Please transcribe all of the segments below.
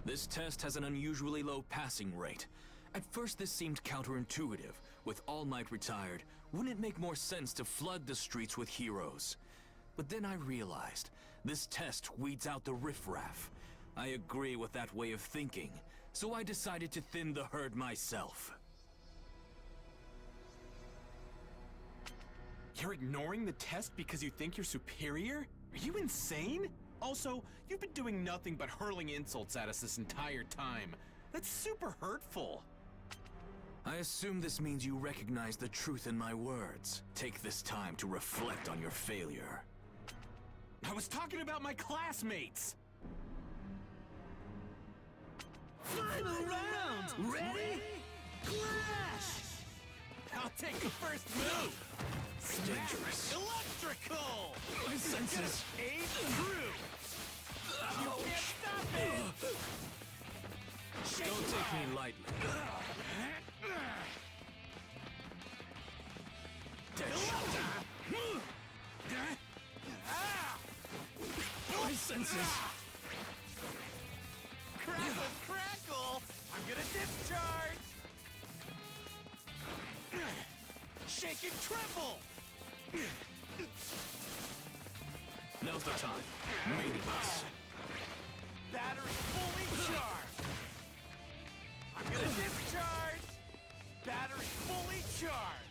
This test has an unusually low passing rate. At first this seemed counterintuitive. With All Might retired, wouldn't it make more sense to flood the streets with heroes? But then I realized, this test weeds out the riffraff. I agree with that way of thinking, so I decided to thin the herd myself. You're ignoring the test because you think you're superior? Are you insane? Also, you've been doing nothing but hurling insults at us this entire time. That's super hurtful. I assume this means you recognize the truth in my words. Take this time to reflect on your failure. I was talking about my classmates! Final round! Ready? Clash! I'll take the first move! It's dangerous. Electrical! My senses. Aim through! You can't stop it! Don't take me lightly. My senses. Crackle, crackle! I'm gonna discharge! Shake and tremble! Now's the time. Meaningless. Battery fully charged! I'm gonna discharge! Battery fully charged!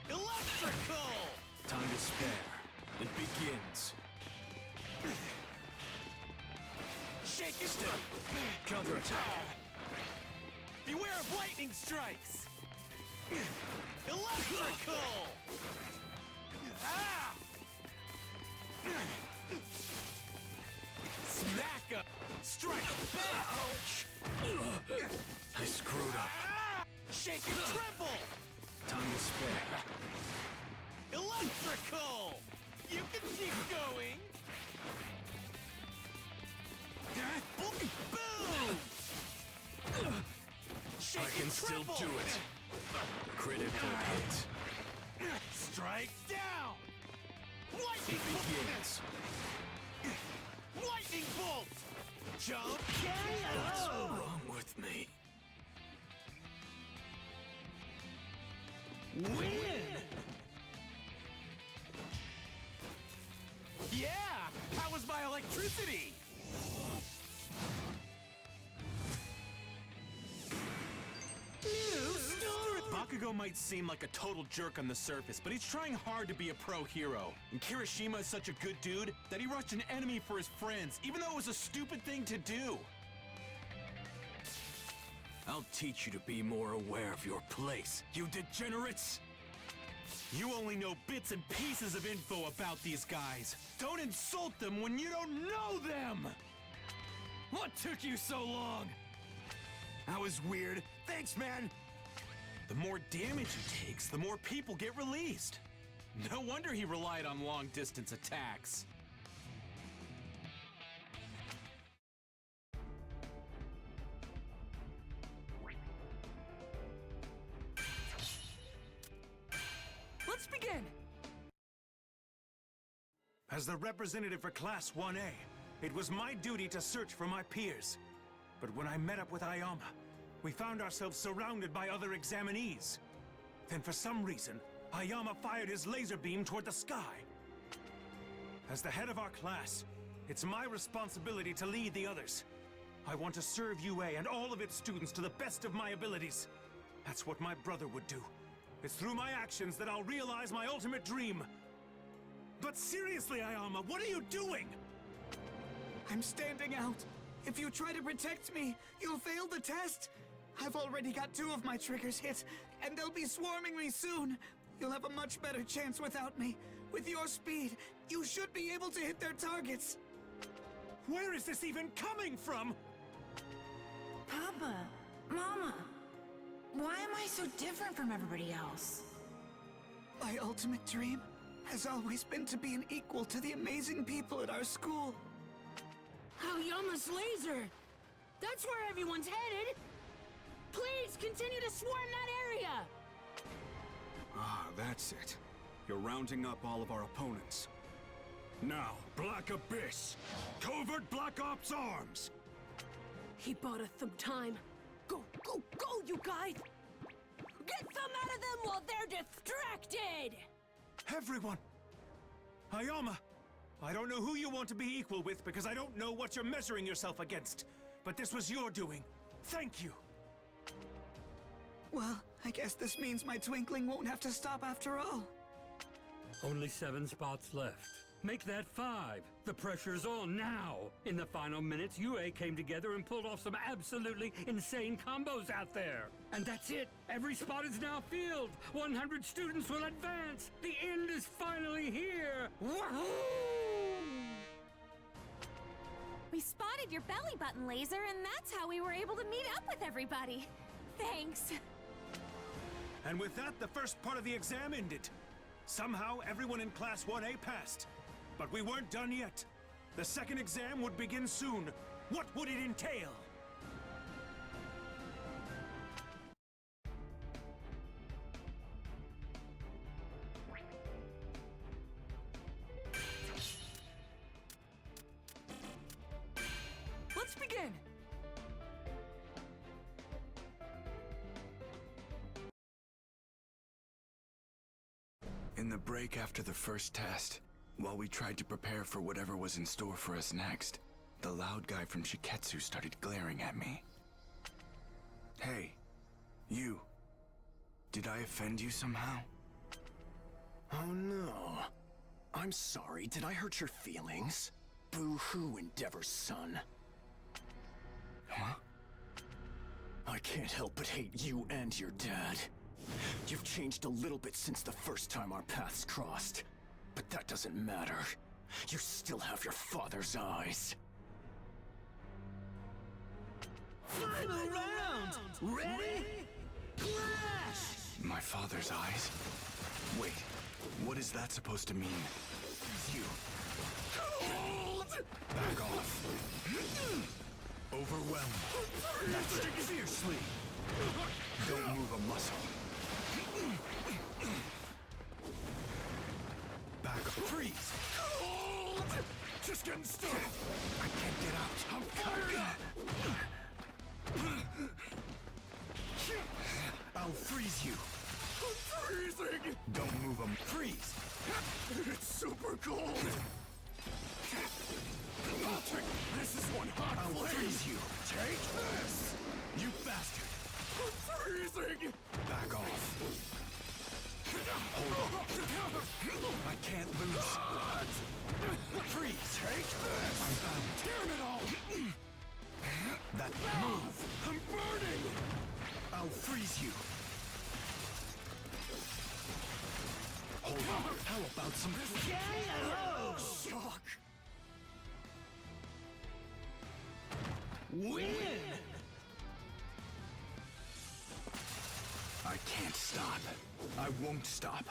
Electrical! Time to spare. It begins. Shake and still! Counterattack. Beware of lightning strikes! Electrical! Ah! Smack up! Strike back! Ouch! I screwed up. Ah! Shake and tremble! Time to spare. Electrical! You can keep going! Boom! Shake I can and still tremble! do it. Critical hit. Strike down! Lightning It begins. bolt! Lightning bolt! Jump What's KO! wrong with me? Win! Yeah! How was my electricity? New story! Bakugo might seem like a total jerk on the surface, but he's trying hard to be a pro hero. And Kirishima is such a good dude that he rushed an enemy for his friends, even though it was a stupid thing to do. I'll teach you to be more aware of your place, you degenerates! You only know bits and pieces of info about these guys. Don't insult them when you don't know them! What took you so long? That was weird. Thanks, man! The more damage he takes, the more people get released. No wonder he relied on long-distance attacks. Let's begin! As the representative for Class 1A, it was my duty to search for my peers. But when I met up with Ayama, we found ourselves surrounded by other examinees. Then for some reason, Ayama fired his laser beam toward the sky. As the head of our class, it's my responsibility to lead the others. I want to serve UA and all of its students to the best of my abilities. That's what my brother would do. It's through my actions that I'll realize my ultimate dream. But seriously, Ayama, what are you doing? I'm standing out. If you try to protect me, you'll fail the test. I've already got 2 of my triggers hit, and they'll be swarming me soon. You'll have a much better chance without me. With your speed, you should be able to hit their targets. Where is this even coming from? Papa, Mama, why am I so different from everybody else? My ultimate dream has always been to be an equal to the amazing people at our school. Aoyama's laser! That's where everyone's headed! Please continue to swarm that area! Ah, that's it. You're rounding up all of our opponents. Now, Black Abyss! Covert Black Ops Arms! He bought us some time. Go, go, go, you guys! Get some out of them while they're distracted! Everyone! Ayama! I don't know who you want to be equal with because I don't know what you're measuring yourself against. But this was your doing. Thank you! Well, I guess this means my twinkling won't have to stop after all. Only 7 spots left. Make that 5. The pressure's on now. In the final minutes, UA came together and pulled off some absolutely insane combos out there. And that's it. Every spot is now filled. 100 students will advance. The end is finally here. Wahoo! We spotted your belly button laser, and that's how we were able to meet up with everybody. Thanks. And with that, the first part of the exam ended. Somehow, everyone in Class 1A passed. But we weren't done yet. The second exam would begin soon. What would it entail? Let's begin! In the break after the first test, while we tried to prepare for whatever was in store for us next, the loud guy from Shiketsu started glaring at me. Hey, you. Did I offend you somehow? Oh no. I'm sorry, did I hurt your feelings? Boo-hoo, Endeavor's son. Huh? I can't help but hate you and your dad. You've changed a little bit since the first time our paths crossed. But that doesn't matter. You still have your father's eyes. Final round! Ready? Clash! My father's eyes? Wait, what is that supposed to mean? You. Back off. Overwhelm. That's it. Fiercely. Don't move a muscle. Back up. Freeze! Just getting started. I can't get out. I'm fired up. I'll freeze you. I'm freezing. Don't move him. Freeze. It's super cold. This is one hot I'll freeze you. Take this. You bastard. I'm freezing. Back off. Hold on. I can't lose. Freeze. Take this. I'm bound. Damn it all. That move. I'm burning. I'll freeze you. Hold on. How about some shock? Win! I can't stop. I won't stop.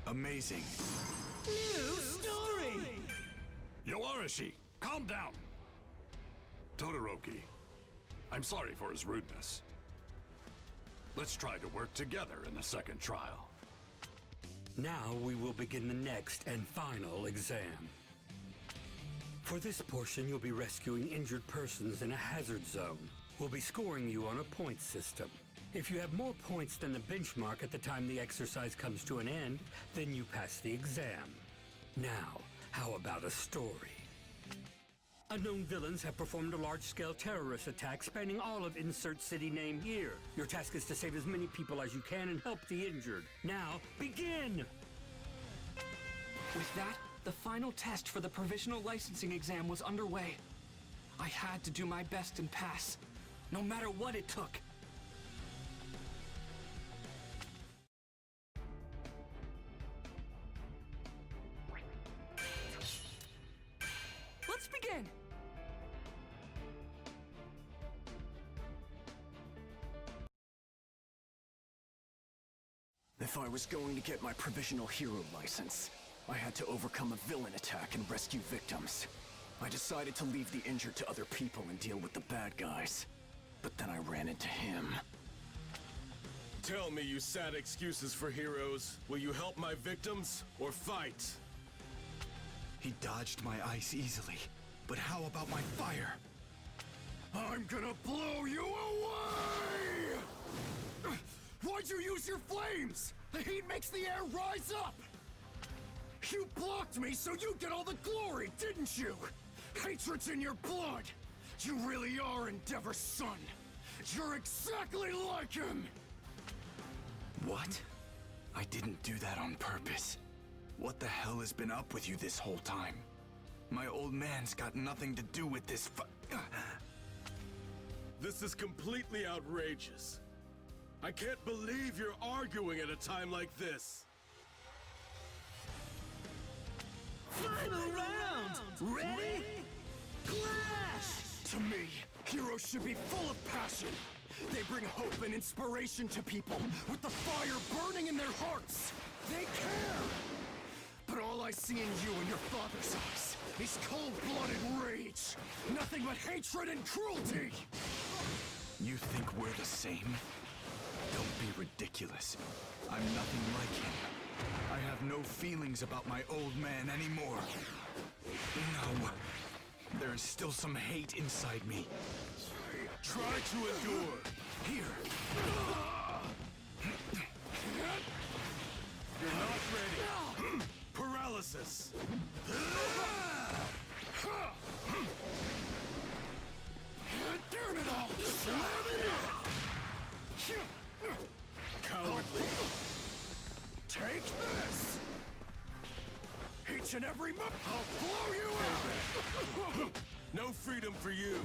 Amazing. New story! Yoarashi, calm down. Todoroki, I'm sorry for his rudeness. Let's try to work together in the second trial. Now we will begin the next and final exam. For this portion, you'll be rescuing injured persons in a hazard zone. We'll be scoring you on a point system. If you have more points than the benchmark at the time the exercise comes to an end, then you pass the exam. Now, how about a story? Unknown villains have performed a large-scale terrorist attack spanning all of insert city name here. Your task is to save as many people as you can and help the injured. Now, begin! With that, the final test for the provisional licensing exam was underway. I had to do my best and pass, no matter what it took. Let's begin! If I was going to get my provisional hero license, I had to overcome a villain attack and rescue victims. I decided to leave the injured to other people and deal with the bad guys. But then I ran into him. Tell me, you sad excuses for heroes. Will you help my victims or fight? He dodged my ice easily, but how about my fire? I'm gonna blow you away! Why'd you use your flames? The heat makes the air rise up! You blocked me so you'd get all the glory, didn't you? Hatred's in your blood! You really are Endeavor's son! You're exactly like him! What? I didn't do that on purpose. What the hell has been up with you this whole time? My old man's got nothing to do with this This is completely outrageous. I can't believe you're arguing at a time like this. Final round! Ready? Clash! To me, heroes should be full of passion. They bring hope and inspiration to people with the fire burning in their hearts. They care! But all I see in you and your father's eyes is cold-blooded rage. Nothing but hatred and cruelty! You think we're the same? Don't be ridiculous. I'm nothing like him. I have no feelings about my old man anymore. No. There is still some hate inside me. Try to endure. Here. You're not ready. Paralysis. Damn it all! Slam it in! Cowardly. Take this! Each and every month, I'll blow you out! No freedom for you!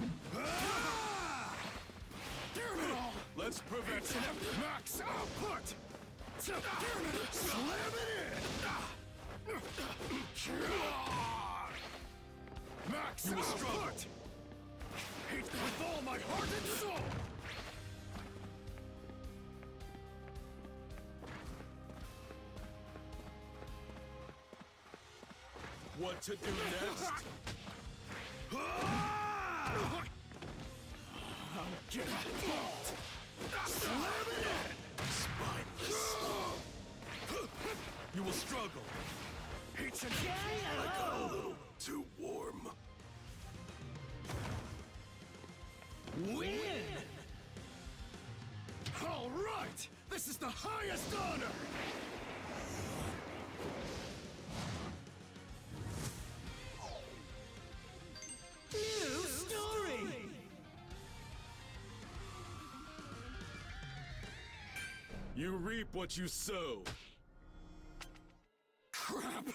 Damn it all! Let's prevent each and every max output! Damn it! Slam it in! Max you will struggle! Hate with all my heart and soul! What to do next? I'll get involved! Slam it in! Spineless! You will struggle! Each and every too warm. Win! All right! This is the highest honor! New story! You reap what you sow. Crap!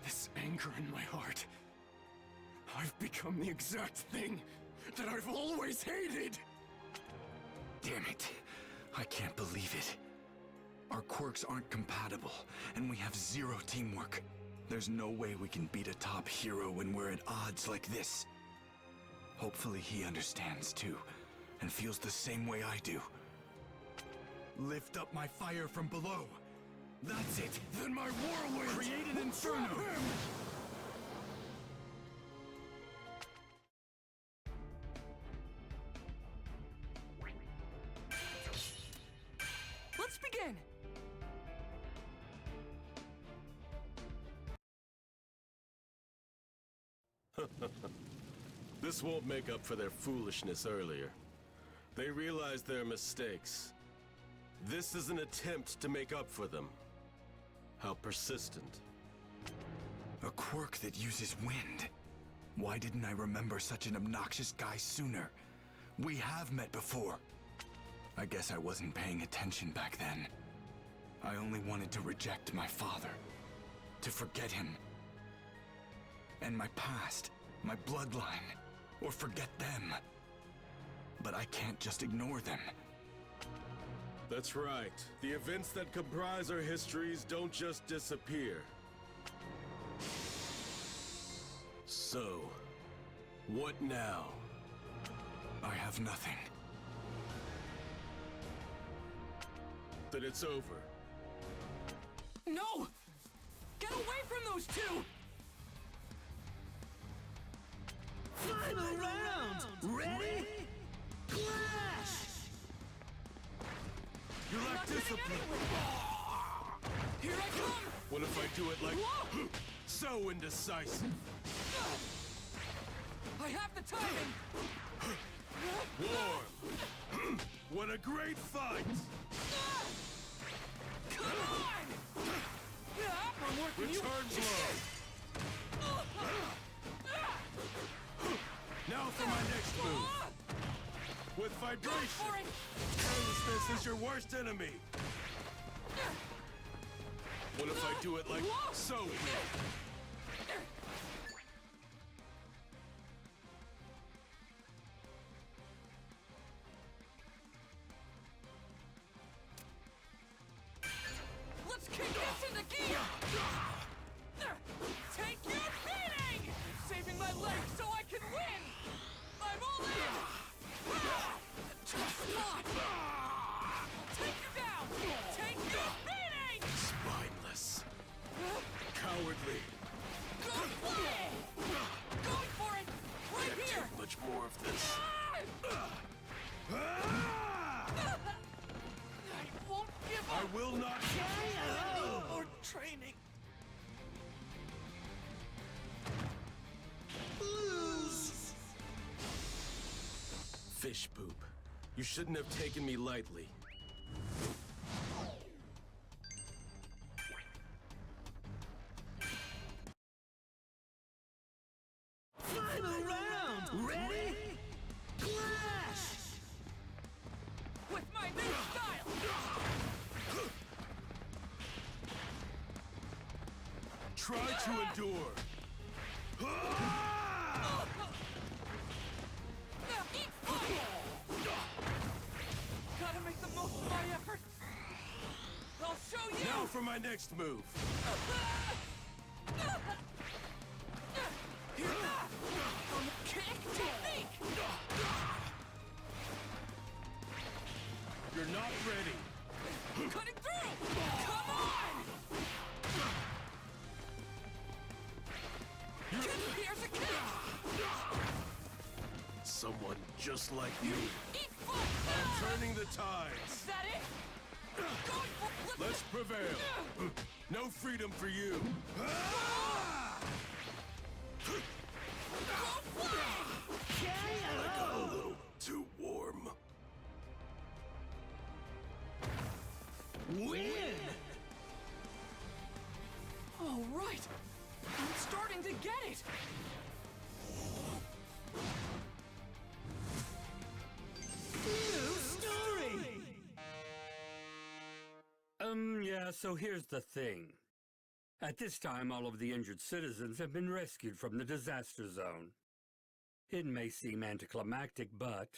This anger in my heart. I've become the exact thing that I've always hated! Damn it. I can't believe it. Our quirks aren't compatible, and we have zero teamwork. There's no way we can beat a top hero when we're at odds like this. Hopefully he understands too, and feels the same way I do. Lift up my fire from below. That's it. Then my whirlwind Create an inferno. Let's begin! This won't make up for their foolishness earlier. They realized their mistakes. This is an attempt to make up for them. How persistent. A quirk that uses wind. Why didn't I remember such an obnoxious guy sooner? We have met before. I guess I wasn't paying attention back then. I only wanted to reject my father. To forget him. And my past. My bloodline. Or forget them. But I can't just ignore them. That's right. The events that comprise our histories don't just disappear. So, what now? I have nothing. Then it's over. No! Get away from those two! Final round! Ready? Clash! You lack discipline. Here I come! What if I do it like so indecisive? I have the timing! Warm. What a great fight! Come on! I'm working you. Return blow. Now for my next move. With vibration. Carelessness is your worst enemy. What if I do it like so? Let's kick this into gear! Take your beating! Saving my legs so I can win! I'm all in! Too smart! Take you down! Take your beating! Spineless. Cowardly. Go for it! Going for it! Right Can't here! take much more of this. I won't give up! I will not. More training! Fish poop. You shouldn't have taken me lightly. Final round! Ready? Clash! With my new style! Try to endure. Eat fire! Gotta make the most of my effort! I'll show you! Now for my next move. Kick technique! You're not ready. Cutting through! Come on! Here's a kick! Someone just like me. Eat fire! I'm turning the tides. Is that it? Going for... Let's prevail. No freedom for you. I got a little too warm. Win! All right! I'm starting to get it! New story! Yeah, so here's the thing. At this time, all of the injured citizens have been rescued from the disaster zone. It may seem anticlimactic, but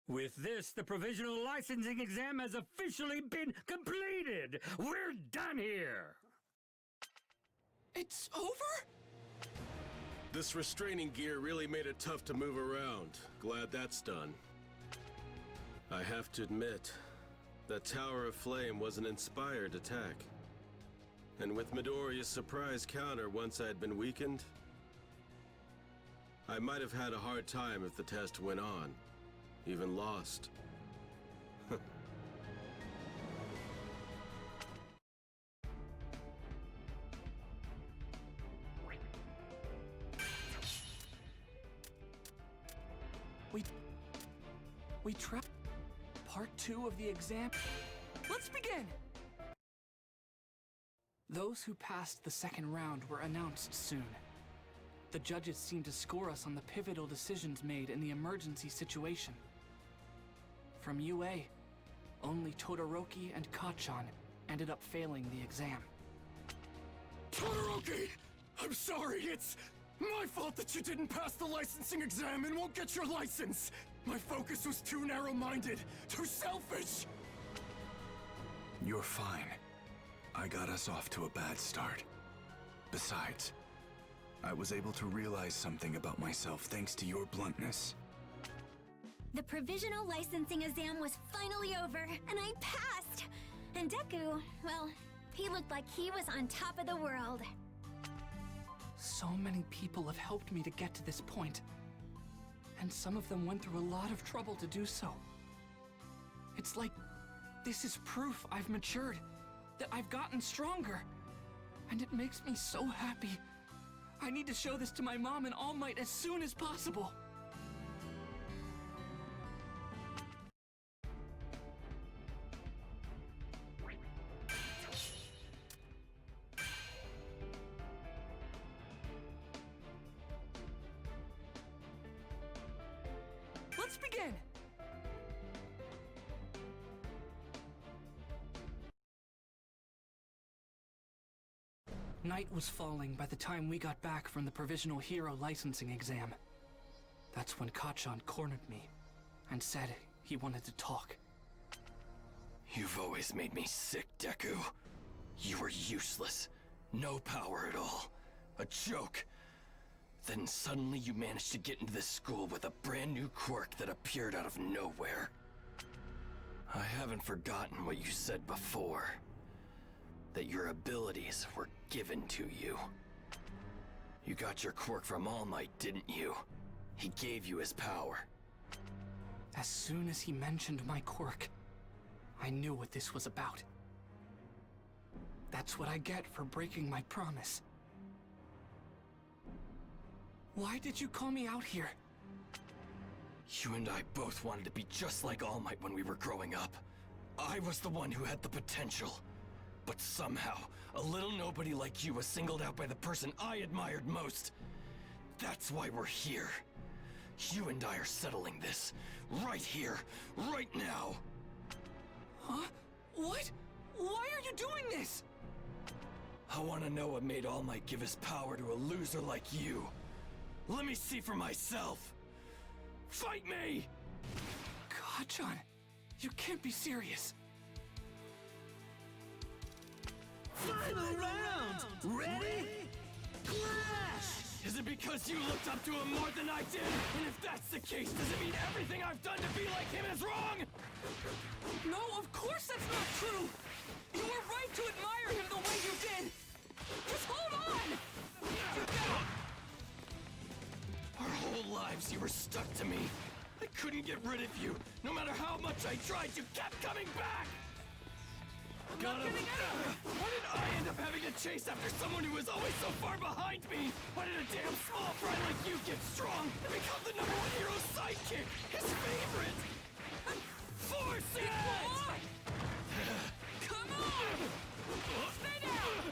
with this, the provisional licensing exam has officially been completed! We're done here! It's over? This restraining gear really made it tough to move around. Glad that's done. I have to admit, that Tower of Flame was an inspired attack. And with Midoriya's surprise counter once I had been weakened, I might have had a hard time if the test went on, even lost. We tried part 2 of the exam. Let's begin! Those who passed the second round were announced soon. The judges seemed to score us on the pivotal decisions made in the emergency situation. From UA, only Todoroki and Kacchan ended up failing the exam. Todoroki! I'm sorry, it's my fault that you didn't pass the licensing exam and won't get your license! My focus was too narrow-minded, too selfish! You're fine. I got us off to a bad start. Besides, I was able to realize something about myself thanks to your bluntness. The provisional licensing exam was finally over, and I passed! And Deku, well, he looked like he was on top of the world. So many people have helped me to get to this point. And some of them went through a lot of trouble to do so. It's like This is proof I've matured, that I've gotten stronger. And it makes me so happy. I need to show this to my mom and All Might as soon as possible. Let's begin! Night was falling by the time we got back from the Provisional Hero licensing exam. That's when Kacchan cornered me and said he wanted to talk. You've always made me sick, Deku. You were useless. No power at all. A joke. Then suddenly you managed to get into this school with a brand new quirk that appeared out of nowhere. I haven't forgotten what you said before. That your abilities were given to you. You got your quirk from All Might, didn't you? He gave you his power. As soon as he mentioned my quirk, I knew what this was about. That's what I get for breaking my promise. Why did you call me out here? You and I both wanted to be just like All Might when we were growing up. I was the one who had the potential. But somehow, a little nobody like you was singled out by the person I admired most. That's why we're here. You and I are settling this. Right here. Right now. Huh? What? Why are you doing this? I want to know what made All Might give his power to a loser like you. Let me see for myself. Fight me! Kacchan, you can't be serious. Final round! Ready? Clash! Is it because you looked up to him more than I did? And if that's the case, does it mean everything I've done to be like him is wrong? No, of course that's not true! You were right to admire him the way you did! Just hold on! Our whole lives you were stuck to me. I couldn't get rid of you. No matter how much I tried, you kept coming back! Why did I end up having to chase after someone who was always so far behind me? Why did a damn small fry like you get strong and become the #1 hero's sidekick? His favorite! Force it! Come on! Stay down!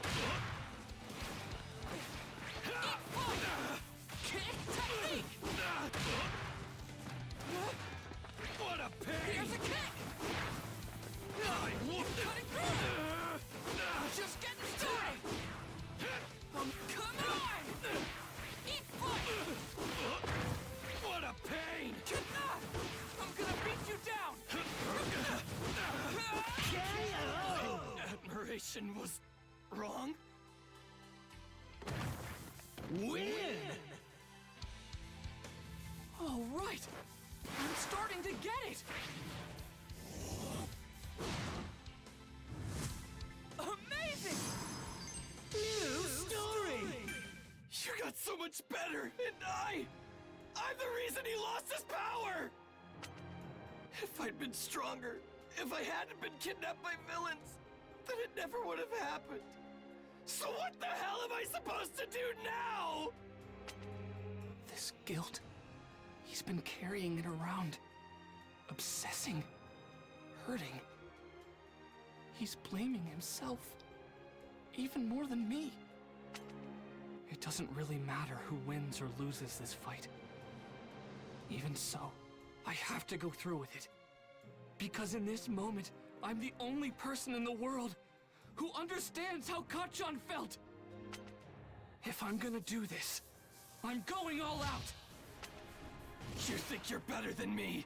Kick technique! What a pain! Here's a kick! Cutting through! Just getting started! Come on! Eat foot! What a pain! I'm gonna beat you down! Admiration was wrong? Win! All right! I'm starting to get it! Amazing! New story! You got so much better, and I'm the reason he lost his power! If I'd been stronger, if I hadn't been kidnapped by villains, then it never would have happened. So what the hell am I supposed to do now? This guilt, he's been carrying it around, obsessing, hurting. He's blaming himself, even more than me. It doesn't really matter who wins or loses this fight. Even so, I have to go through with it. Because in this moment, I'm the only person in the world who understands how Kacchan felt. If I'm gonna do this, I'm going all out. You think you're better than me?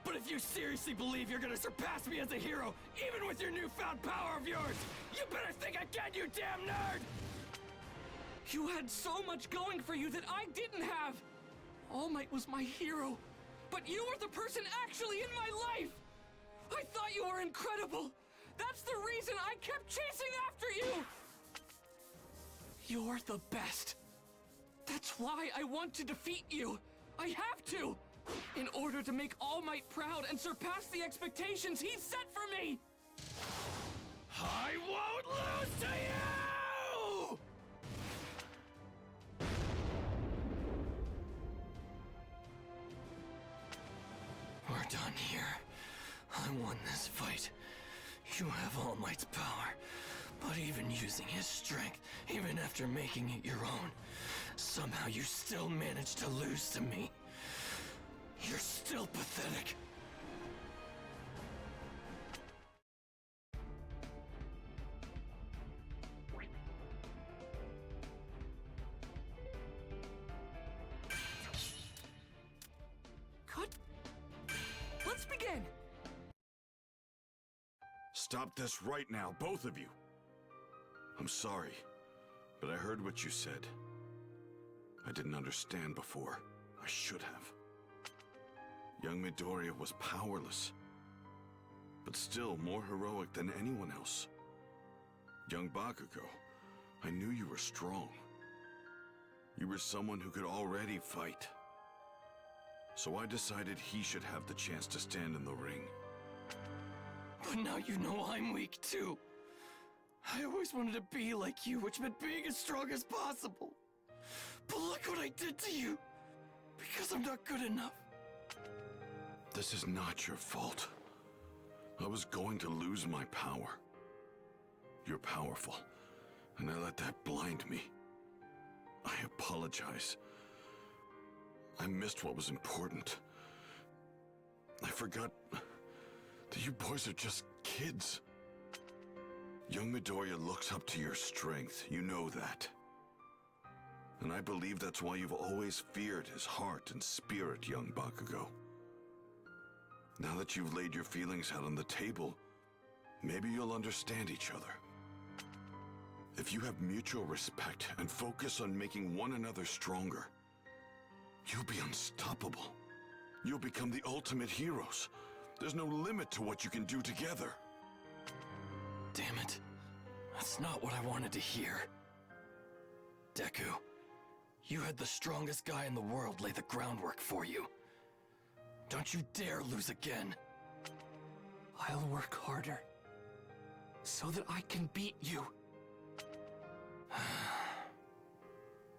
But if you seriously believe you're gonna surpass me as a hero, even with your newfound power of yours, you better think again, you damn nerd! You had so much going for you that I didn't have! All Might was my hero, but you were the person actually in my life! I thought you were incredible! That's the reason I kept chasing after you! You're the best. That's why I want to defeat you. I have to! In order to make All Might proud and surpass the expectations he set for me! I won't lose to you! We're done here. I won this fight. You have All Might's power, but even using his strength, even after making it your own, somehow you still managed to lose to me. You're still pathetic. Cut. Let's begin. Stop this right now, both of you. I'm sorry, but I heard what you said. I didn't understand before. I should have. Young Midoriya was powerless, but still more heroic than anyone else. Young Bakugo, I knew you were strong. You were someone who could already fight. So I decided he should have the chance to stand in the ring. But now you know I'm weak too. I always wanted to be like you, which meant being as strong as possible. But look what I did to you! Because I'm not good enough. This is not your fault. I was going to lose my power. You're powerful, and I let that blind me. I apologize. I missed what was important. I forgot that you boys are just kids. Young Midoriya looks up to your strength, you know that. And I believe that's why you've always feared his heart and spirit, young Bakugo. Now that you've laid your feelings out on the table, maybe you'll understand each other. If you have mutual respect and focus on making one another stronger, you'll be unstoppable. You'll become the ultimate heroes. There's no limit to what you can do together. Damn it. That's not what I wanted to hear. Deku, you had the strongest guy in the world lay the groundwork for you. Don't you dare lose again. I'll work harder so that I can beat you.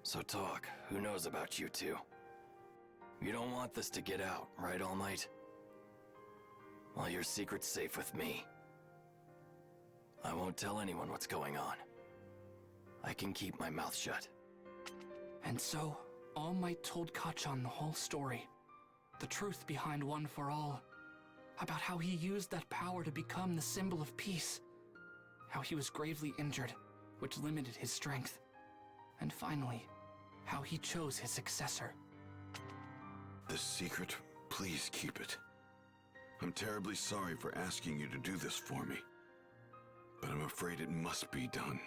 So talk, who knows about you two? You don't want this to get out, right, All Might? Well, your secret's safe with me. I won't tell anyone what's going on. I can keep my mouth shut. And so, All Might told Kacchan the whole story. The truth behind One for All. About how he used that power to become the symbol of peace. How he was gravely injured, which limited his strength. And finally, how he chose his successor. This secret, please keep it. I'm terribly sorry for asking you to do this for me, but I'm afraid it must be done.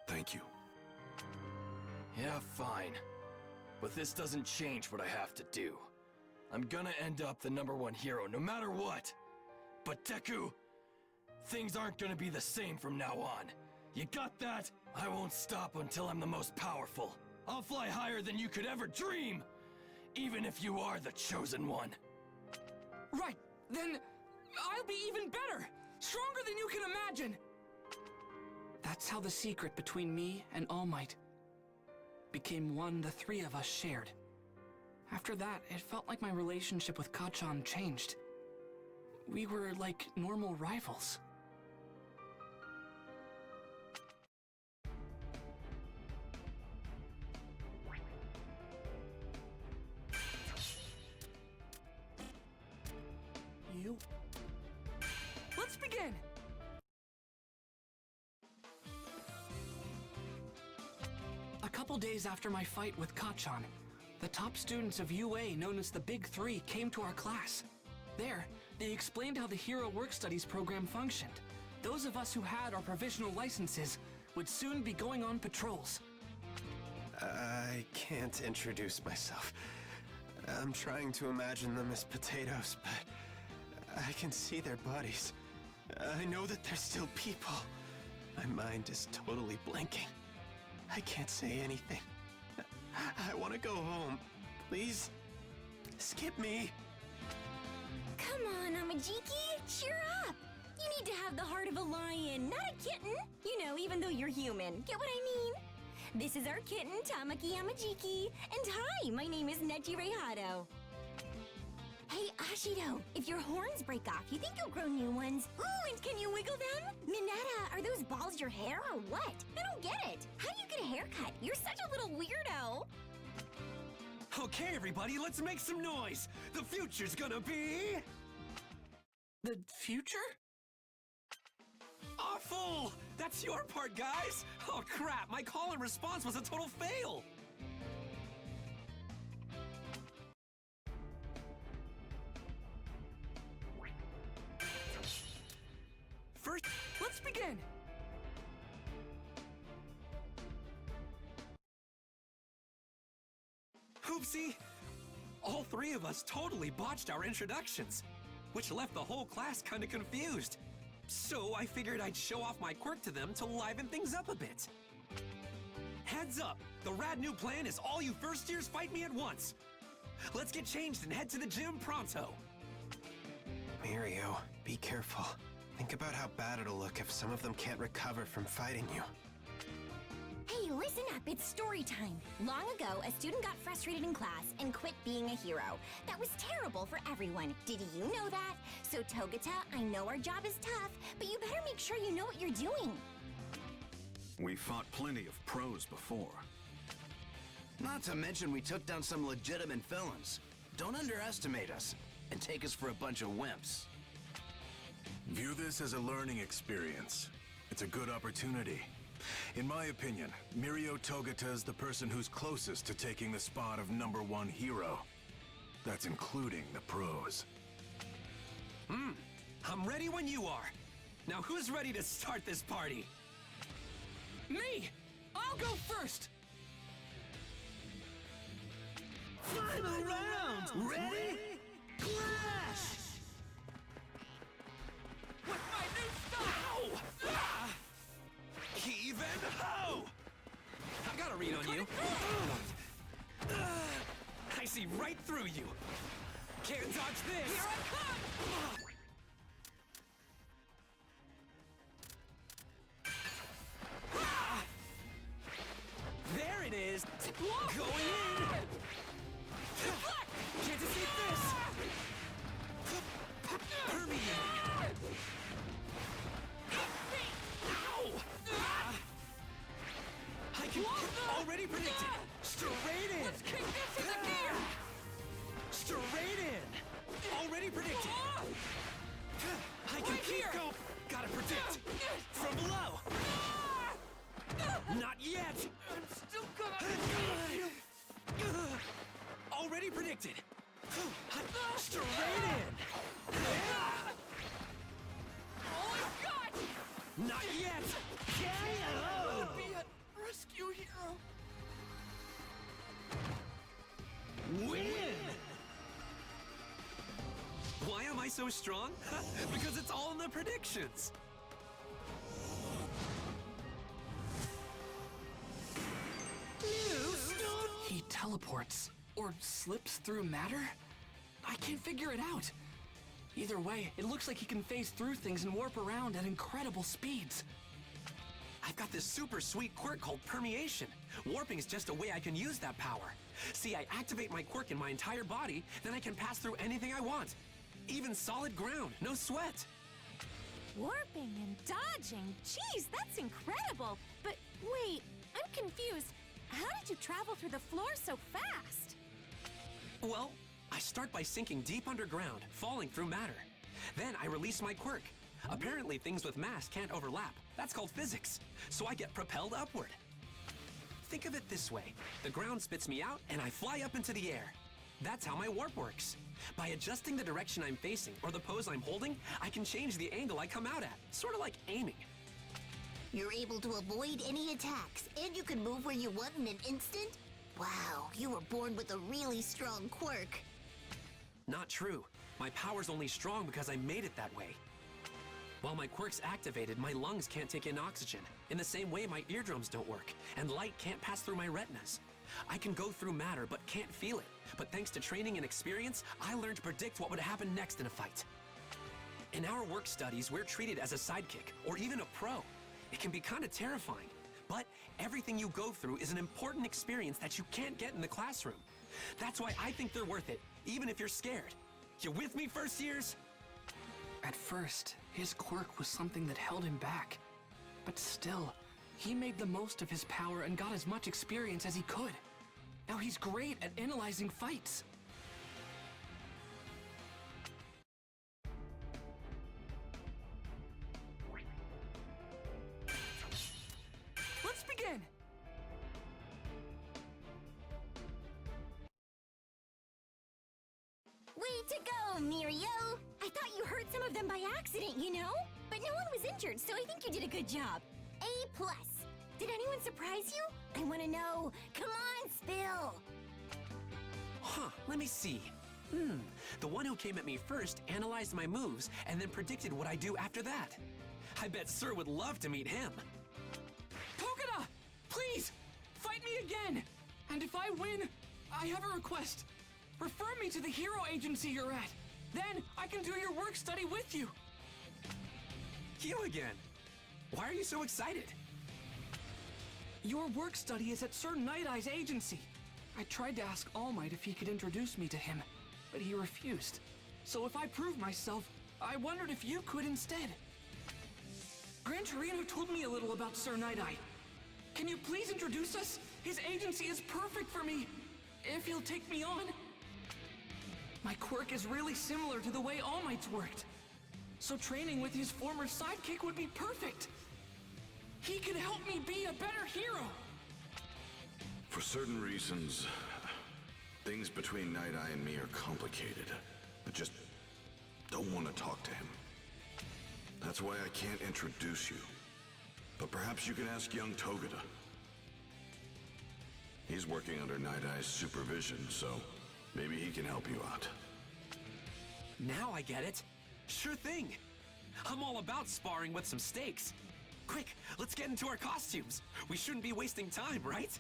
Thank you. Yeah, fine. But this doesn't change what I have to do. I'm gonna end up the #1 hero no matter what. But Deku, things aren't gonna be the same from now on. You got that? I won't stop until I'm the most powerful. I'll fly higher than you could ever dream, even if you are the chosen one. Right, then I'll be even better, stronger than you can imagine. That's how the secret between me and All Might became one the three of us shared. After that, it felt like my relationship with Kacchan changed. We were like normal rivals. You... Let's begin! A couple days after my fight with Kacchan, the top students of UA, known as the Big Three, came to our class. There, they explained how the Hero Work Studies program functioned. Those of us who had our provisional licenses would soon be going on patrols. I can't introduce myself. I'm trying to imagine them as potatoes, but I can see their bodies. I know that they're still people. My mind is totally blanking. I can't say anything. I want to go home. Please, skip me. Come on, Amajiki, cheer up. You need to have the heart of a lion, not a kitten. You know, even though you're human. Get what I mean? This is our kitten, Tamaki Yamajiki. And hi, my name is Nechi Reihado. Hey, Ashido, if your horns break off, you think you'll grow new ones? Oh, and can you wiggle them? Minetta, are those balls your hair or what? I don't get it. How do you get a haircut? You're such a little weirdo. Okay, everybody, let's make some noise. The future's gonna be... The future? Awful! That's your part, guys! Oh, crap, my call and response was a total fail! First, let's begin! Oopsie! All three of us totally botched our introductions, which left the whole class kinda confused. So I figured I'd show off my quirk to them to liven things up a bit. Heads up! The rad new plan is all you first years fight me at once! Let's get changed and head to the gym pronto! Mirio, be careful. Think about how bad it'll look if some of them can't recover from fighting you. Hey, listen up, it's story time. Long ago, a student got frustrated in class and quit being a hero. That was terrible for everyone. Did you know that? So Togata, I know our job is tough, but you better make sure you know what you're doing. We fought plenty of pros before. Not to mention we took down some legitimate villains. Don't underestimate us and take us for a bunch of wimps. View this as a learning experience. It's a good opportunity. In my opinion, Mirio Togata is the person who's closest to taking the spot of #1 hero. That's including the pros. I'm ready when you are. Now who's ready to start this party? Me! I'll go first! Final round! Ready? Clash! With my new style! Ah! Heave and ho! I got a read on you. I see right through you. Can't dodge this. Here I come! There it is. Going in. Can't escape this. Permeating. Ow! I can already predict it. Straight in. Let's kick this into gear! Straight in. Already predicted. I can Right keep here. going. Gotta predict. From below. Not yet. I'm still gonna... Already predicted. Straight in. All I've got! Not yet. I'm KO. gonna be a rescue hero. Win. Why am I so strong? Because it's all in the predictions. He teleports, or slips through matter? I can't figure it out. Either way, it looks like he can phase through things and warp around at incredible speeds. I've got this super sweet quirk called permeation. Warping is just a way I can use that power. See, I activate my quirk in my entire body, then I can pass through anything I want. Even solid ground, no sweat. Warping and dodging. Jeez, that's incredible. But wait, I'm confused. How did you travel through the floor so fast? Well, I start by sinking deep underground, falling through matter. Then I release my quirk. Apparently things with mass can't overlap. That's called physics. So I get propelled upward. Think of it this way. The ground spits me out and I fly up into the air. That's how my warp works. By adjusting the direction I'm facing or the pose I'm holding, I can change the angle I come out at. Sort of like aiming. You're able to avoid any attacks, and you can move where you want in an instant? Wow, you were born with a really strong quirk. Not true. My power's only strong because I made it that way. While my quirk's activated, my lungs can't take in oxygen. In the same way, my eardrums don't work, and light can't pass through my retinas. I can go through matter, but can't feel it. But thanks to training and experience, I learned to predict what would happen next in a fight. In our work studies, we're treated as a sidekick, or even a pro. It can be kind of terrifying. But everything you go through is an important experience that you can't get in the classroom. That's why I think they're worth it, even if you're scared. You with me, first years? At first, his quirk was something that held him back. But still, he made the most of his power and got as much experience as he could. Now he's great at analyzing fights. Let's begin! Way to go, Mirio! I thought you hurt some of them by accident, you know? But no one was injured, so I think you did a good job. A+. Did anyone surprise you? I want to know. Come on, spill! Huh, let me see. The one who came at me first analyzed my moves and then predicted what I'd do after that. I bet Sir would love to meet him. Togeda! Please! Fight me again! And if I win, I have a request. Refer me to the hero agency you're at. Then I can do your work study with you. You again? Why are you so excited? Your work study is at Sir Night-Eye's agency. I tried to ask All Might if he could introduce me to him, but he refused. So if I prove myself, I wondered if you could instead. Gran Torino told me a little about Sir Night-Eye. Can you please introduce us? His agency is perfect for me, if he'll take me on. My quirk is really similar to the way All Might's worked. So training with his former sidekick would be perfect. He could help me be a better hero. For certain reasons, things between Night-Eye and me are complicated. I just don't want to talk to him. That's why I can't introduce you. But perhaps you can ask young Togeda. He's working under Night-Eye's supervision, so maybe he can help you out. Now I get it. Sure thing. I'm all about sparring with some stakes. Quick, let's get into our costumes. We shouldn't be wasting time, right?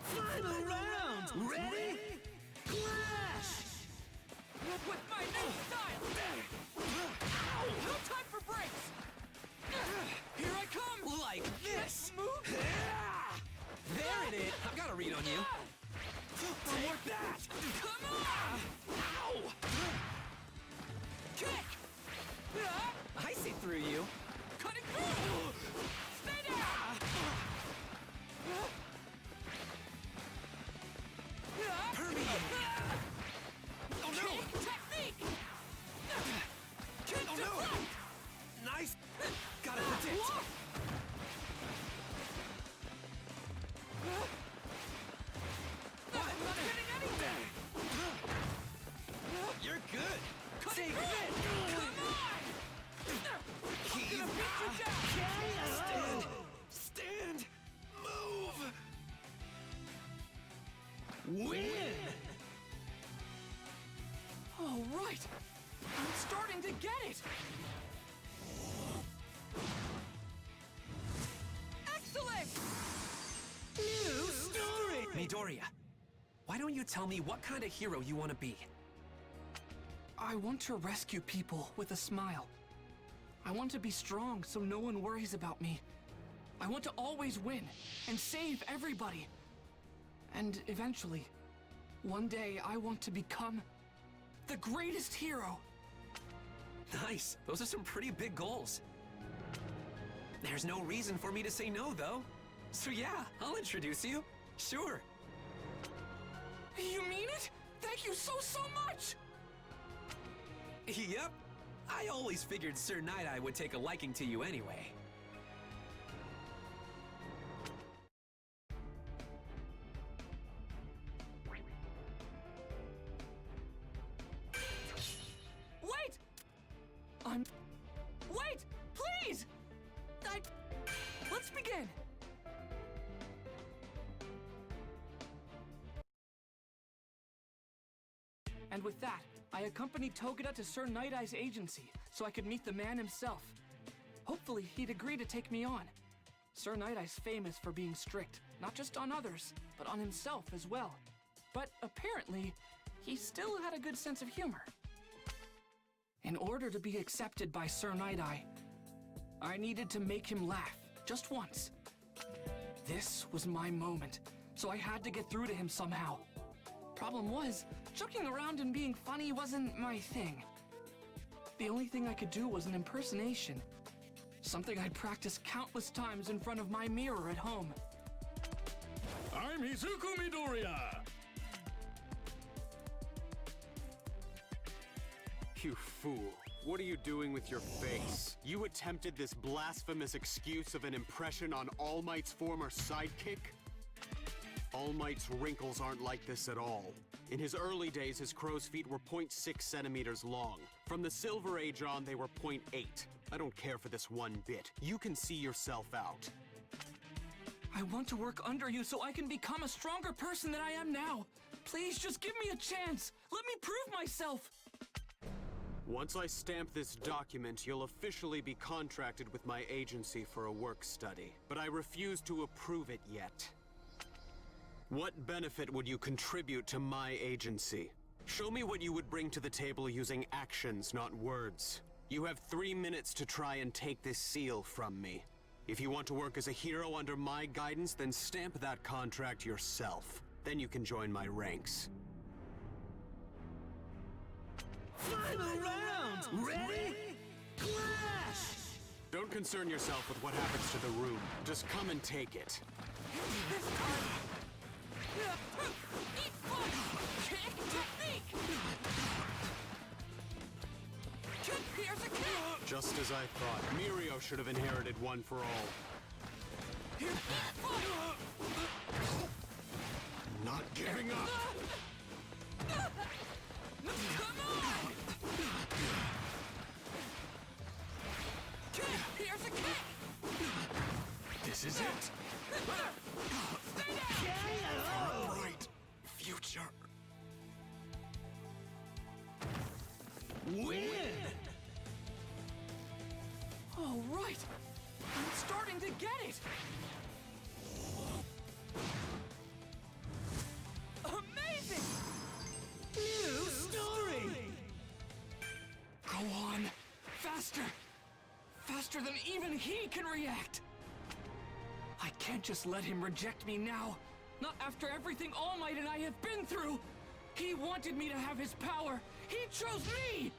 Final round! Ready? Clash! With my new style! Ow! No time for breaks! Here I come! Like this! There it is! I've got a read on you. Take that! Come on! Ow! Kick! I see through you. Cutting through! Stay down! Oh no! Technique! Kick Oh to no! front! Nice! Gotta predict! I'm not hitting anything! You're good! Take Take it! it! Come on! I'm gonna beat you down! Stand! Stand! Move! Win! All right. I'm starting to get it. Excellent! New story! Midoriya, why don't you tell me what kind of hero you want to be? I want to rescue people with a smile. I want to be strong so no one worries about me. I want to always win and save everybody. And eventually, one day I want to become the greatest hero. Nice. Those are some pretty big goals. There's no reason for me to say no, though. So yeah, I'll introduce you. Sure. You mean it? Thank you so much! Yep. I always figured Sir Night-Eye would take a liking to you anyway. Wait! Wait! Please! Let's begin! And with that, I accompanied Togeda to Sir Night-Eye's agency so I could meet the man himself. Hopefully, he'd agree to take me on. Sir Night-Eye's famous for being strict, not just on others, but on himself as well. But apparently, he still had a good sense of humor. In order to be accepted by Sir Night-Eye, I needed to make him laugh, just once. This was my moment, so I had to get through to him somehow. Problem was, joking around and being funny wasn't my thing. The only thing I could do was an impersonation. Something I'd practiced countless times in front of my mirror at home. I'm Izuku Midoriya! You fool. What are you doing with your face? You attempted this blasphemous excuse of an impression on All Might's former sidekick? All Might's wrinkles aren't like this at all. In his early days, his crow's feet were 0.6 centimeters long. From the Silver Age on, they were 0.8. I don't care for this one bit. You can see yourself out. I want to work under you so I can become a stronger person than I am now. Please, just give me a chance. Let me prove myself. Once I stamp this document, you'll officially be contracted with my agency for a work study. But I refuse to approve it yet. What benefit would you contribute to my agency? Show me what you would bring to the table using actions, not words. You have 3 minutes to try and take this seal from me. If you want to work as a hero under my guidance, then stamp that contract yourself. Then you can join my ranks. Final round! Ready? Clash! Don't concern yourself with what happens to the room. Just come and take it. Just as I thought. Mirio should have inherited one for all. Not giving up! Come on! Here's a kick! This is it! Stay down! Bright future! Win! All right. I'm starting to get it. Amazing! New story! Go on. Faster. Faster than even he can react. I can't just let him reject me now. Not after everything All Might and I have been through. He wanted me to have his power. He chose me!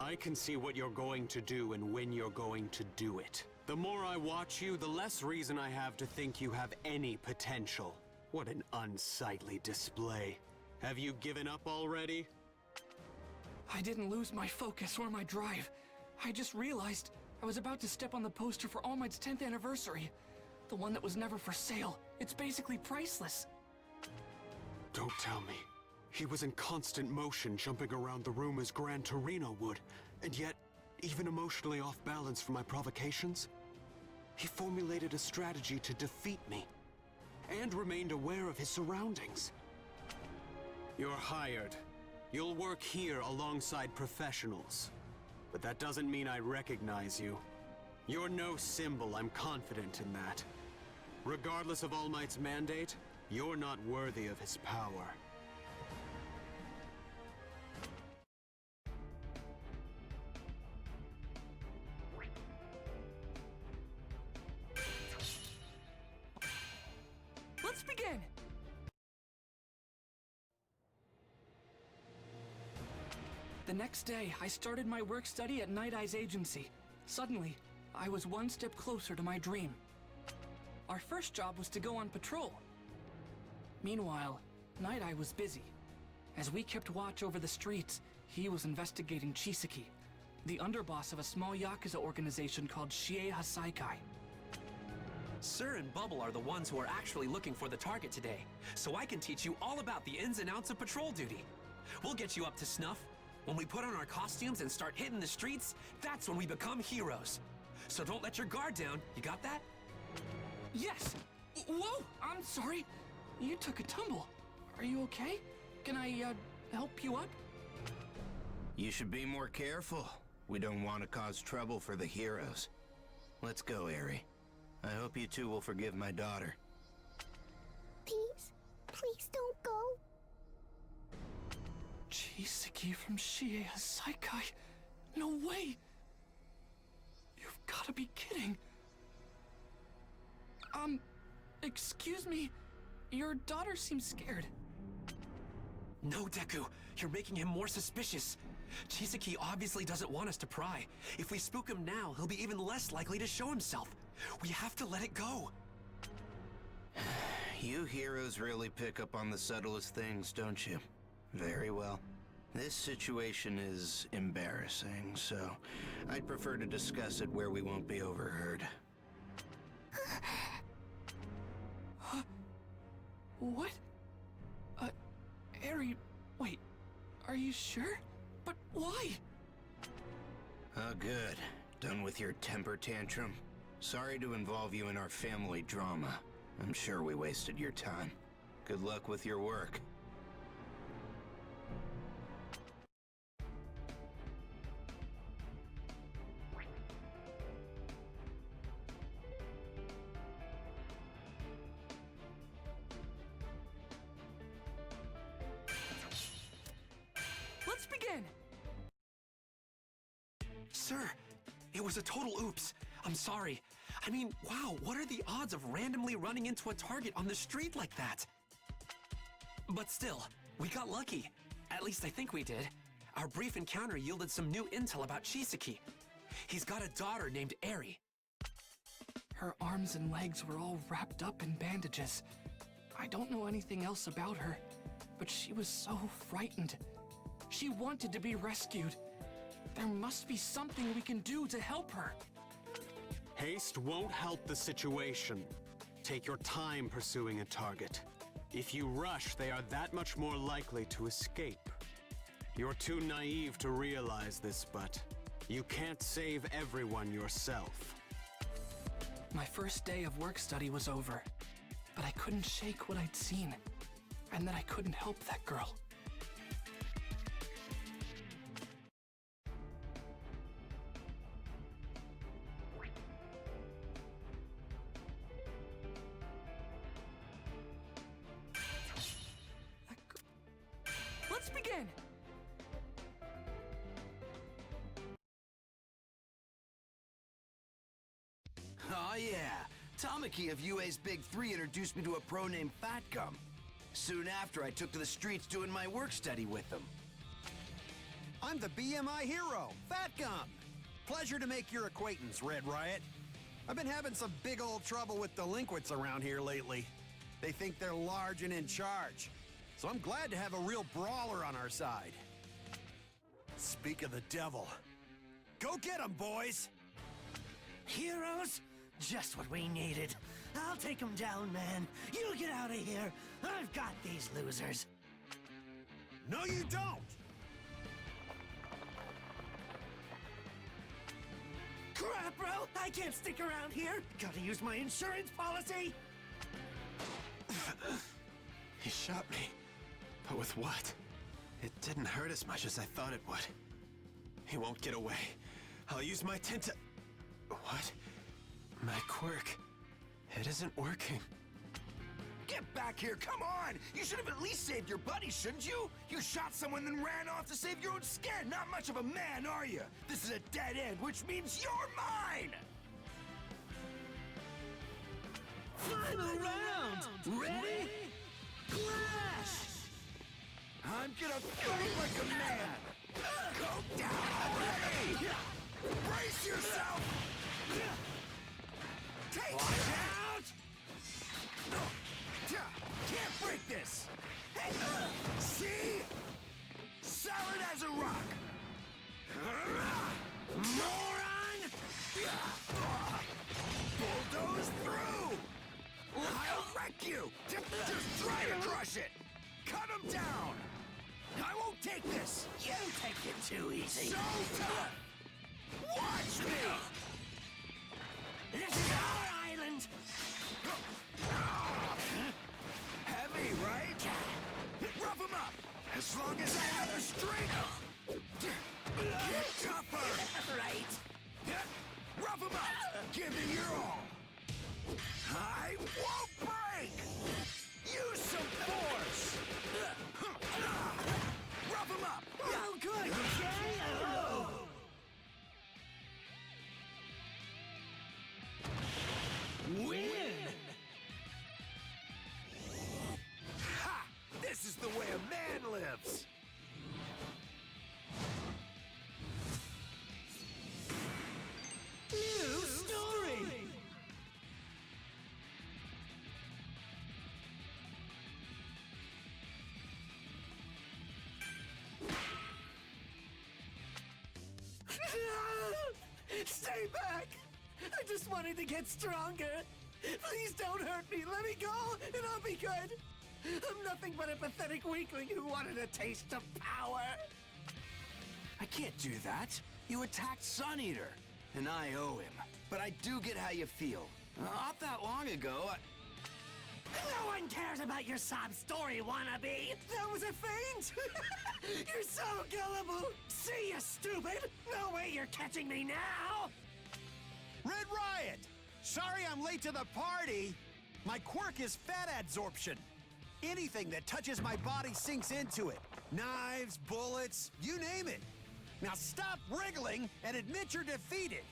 I can see what you're going to do and when you're going to do it. The more I watch you, the less reason I have to think you have any potential. What an unsightly display. Have you given up already? I didn't lose my focus or my drive. I just realized I was about to step on the poster for All Might's 10th anniversary. The one that was never for sale. It's basically priceless. Don't tell me. He was in constant motion, jumping around the room as Gran Torino would, and yet, even emotionally off balance from my provocations? He formulated a strategy to defeat me, and remained aware of his surroundings. You're hired. You'll work here alongside professionals. But that doesn't mean I recognize you. You're no symbol, I'm confident in that. Regardless of All Might's mandate, you're not worthy of his power. Let's begin! The next day, I started my work study at Night-Eye's agency. Suddenly, I was one step closer to my dream. Our first job was to go on patrol. Meanwhile, Night-Eye was busy. As we kept watch over the streets, he was investigating Chisaki, the underboss of a small Yakuza organization called Shiei Hasaikai. Sir and Bubble are the ones who are actually looking for the target today, so I can teach you all about the ins and outs of patrol duty. We'll get you up to snuff. When we put on our costumes and start hitting the streets, that's when we become heroes. So don't let your guard down, you got that? Yes! Whoa! I'm sorry. You took a tumble. Are you okay? Can I, help you up? You should be more careful. We don't want to cause trouble for the heroes. Let's go, Eri. I hope you two will forgive my daughter. Please don't go. Chiseki from Shie Saikai. No way! You've gotta be kidding. Excuse me. Your daughter seems scared. No, Deku. You're making him more suspicious. Chiseki obviously doesn't want us to pry. If we spook him now, he'll be even less likely to show himself. We have to let it go. You heroes really pick up on the subtlest things, don't you? Very well. This situation is embarrassing, so I'd prefer to discuss it where we won't be overheard. What? Eri, wait, are you sure? But why? Oh, good. Done with your temper tantrum? Sorry to involve you in our family drama. I'm sure we wasted your time. Good luck with your work. Let's begin! Sir, it was a total oops. I'm sorry. I mean, wow, what are the odds of randomly running into a target on the street like that? But still, we got lucky. At least I think we did. Our brief encounter yielded some new intel about Chiseki. He's got a daughter named Eri. Her arms and legs were all wrapped up in bandages. I don't know anything else about her, but she was so frightened. She wanted to be rescued. There must be something we can do to help her. Haste won't help the situation. Take your time pursuing a target. If you rush, they are that much more likely to escape. You're too naive to realize this, but you can't save everyone yourself. My first day of work study was over, but I couldn't shake what I'd seen, and that I couldn't help that girl. Let's begin! Oh yeah, Tamaki of UA's Big 3 introduced me to a pro named Fatgum. Soon after, I took to the streets doing my work study with them. I'm the BMI hero, Fatgum. Pleasure to make your acquaintance, Red Riot. I've been having some big old trouble with delinquents around here lately. They think they're large and in charge, so I'm glad to have a real brawler on our side. Speak of the devil. Go get him, boys! Heroes? Just what we needed. I'll take them down, man. You get out of here. I've got these losers. No, you don't! Crap, bro! I can't stick around here. Gotta use my insurance policy. He shot me. But with what? It didn't hurt as much as I thought it would. He won't get away. I'll use my tenta... What? My quirk. It isn't working. Get back here, come on! You should have at least saved your buddy, shouldn't you? You shot someone then ran off to save your own skin. Not much of a man, are you? This is a dead end, which means you're mine! Final round! Ready? Clash! I'm gonna fight like a man! Go down already! Brace yourself! Take it out! Can't break this! Hey, see? Solid as a rock! Moron! Bulldoze through! I'll wreck you! Just try to crush it! Cut him down! I won't take this! You take it too easy. So tough! Watch me! This is our island! Heavy, right? Rough him up! As long as I have the strength! Get tougher! Right. Rough him up! Give me your all! I won't break! Use some force! Rough him up! Stay back! I just wanted to get stronger. Please don't hurt me. Let me go, and I'll be good. I'm nothing but a pathetic weakling who wanted a taste of power. I can't do that. You attacked Sun Eater, and I owe him. But I do get how you feel. Not that long ago, No one cares about your sob story, wannabe! That was a feint! You're so gullible! See ya, stupid! No way you're catching me now! Red Riot! Sorry I'm late to the party. My quirk is fat adsorption. Anything that touches my body sinks into it. Knives, bullets, you name it. Now stop wriggling and admit you're defeated.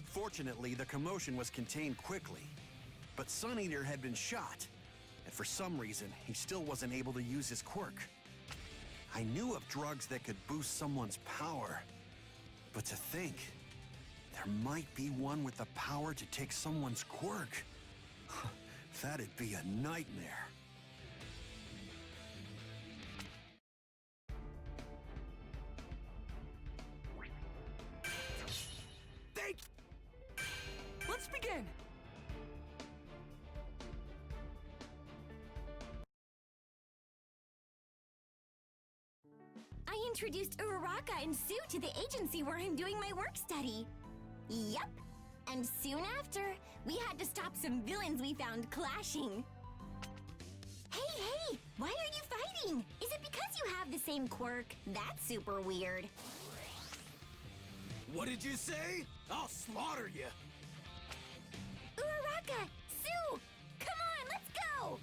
Fortunately, the commotion was contained quickly. But Sun Eater had been shot, and for some reason, he still wasn't able to use his quirk. I knew of drugs that could boost someone's power, but to think, there might be one with the power to take someone's quirk. That'd be a nightmare. Let's begin! I introduced Uraraka and Sue to the agency where I'm doing my work study. Yup. And soon after, we had to stop some villains we found clashing. Hey! Why are you fighting? Is it because you have the same quirk? That's super weird. What did you say? I'll slaughter you. Uraraka! Sue! Come on, let's go!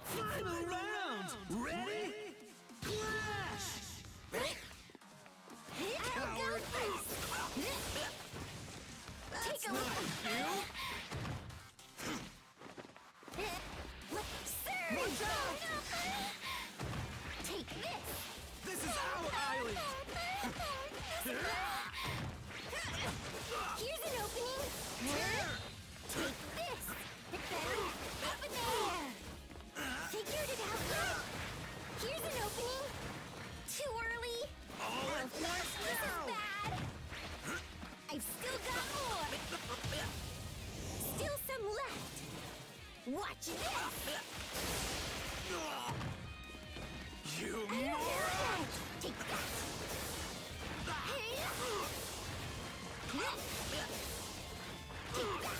Final round! Ready? Clash! Coward! Take a look! Surge! Watch out! Take this! This is our island! Here's an opening! Take this! Over there! Figured it out yet? Here's an opening! Too early! All at once This is now! bad! I've still got more! Still some left! Watch this! You moron! Take that! Take that!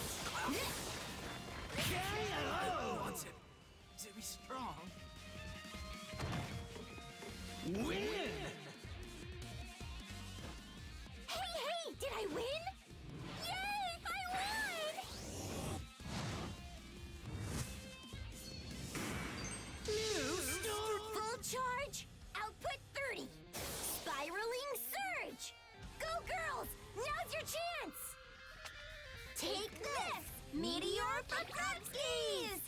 KO! Wants it to be strong. Win! Hey! Did I win? Yay! I won! New start! Full charge! Output 30! Spiraling surge! Go girls! Now's your chance! Take this! Meteor for Krupskis!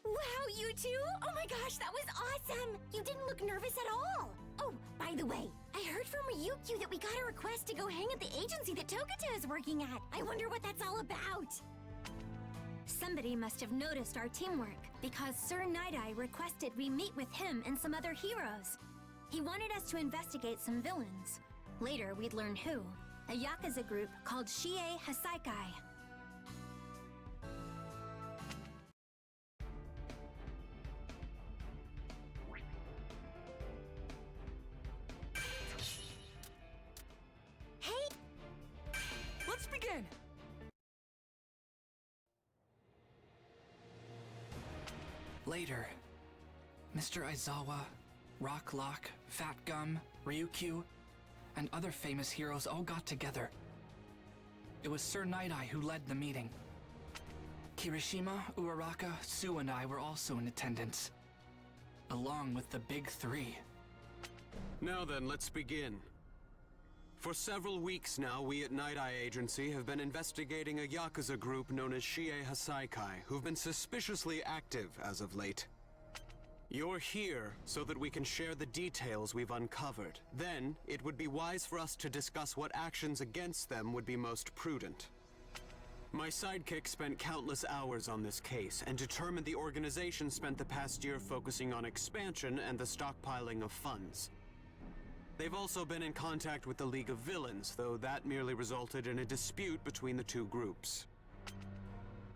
Wow, you two! Oh my gosh, that was awesome! You didn't look nervous at all! Oh, by the way, I heard from Ryukyu that we got a request to go hang at the agency that Togata is working at. I wonder what that's all about. Somebody must have noticed our teamwork, because Sir Night-Eye requested we meet with him and some other heroes. He wanted us to investigate some villains. Later, we'd learn who. A Yakuza group called Shie Hasaikai. Hey! Let's begin! Later, Mr. Aizawa, Rock Lock, Fat Gum, Ryukyu, and other famous heroes all got together. It was Sir Night-Eye who led the meeting. Kirishima, Uraraka, Sue, and I were also in attendance, along with the Big Three. Now then, let's begin. For several weeks now, we at Night-Eye Agency have been investigating a Yakuza group known as Shie Hasaikai, who've been suspiciously active as of late. You're here so that we can share the details we've uncovered. Then, it would be wise for us to discuss what actions against them would be most prudent. My sidekick spent countless hours on this case and determined the organization spent the past year focusing on expansion and the stockpiling of funds. They've also been in contact with the League of Villains, though that merely resulted in a dispute between the two groups.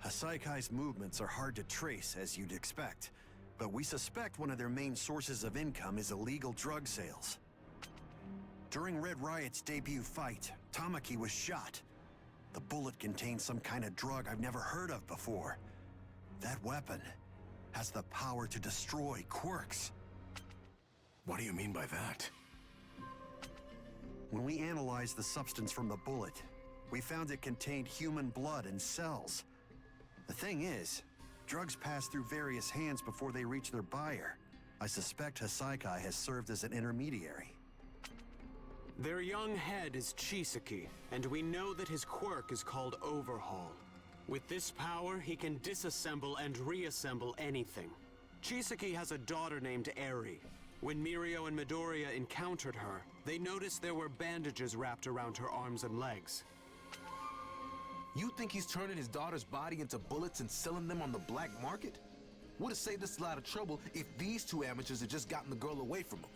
Hasaikai's movements are hard to trace, as you'd expect, but we suspect one of their main sources of income is illegal drug sales. During Red Riot's debut fight, Tamaki was shot. The bullet contained some kind of drug I've never heard of before. That weapon has the power to destroy quirks. What do you mean by that? When we analyzed the substance from the bullet, we found it contained human blood and cells. The thing is, drugs pass through various hands before they reach their buyer. I suspect Hasaikai has served as an intermediary. Their young head is Chisaki, and we know that his quirk is called Overhaul. With this power, he can disassemble and reassemble anything. Chisaki has a daughter named Eri. When Mirio and Midoriya encountered her, they noticed there were bandages wrapped around her arms and legs. You think he's turning his daughter's body into bullets and selling them on the black market? Would have saved us a lot of trouble if these two amateurs had just gotten the girl away from him.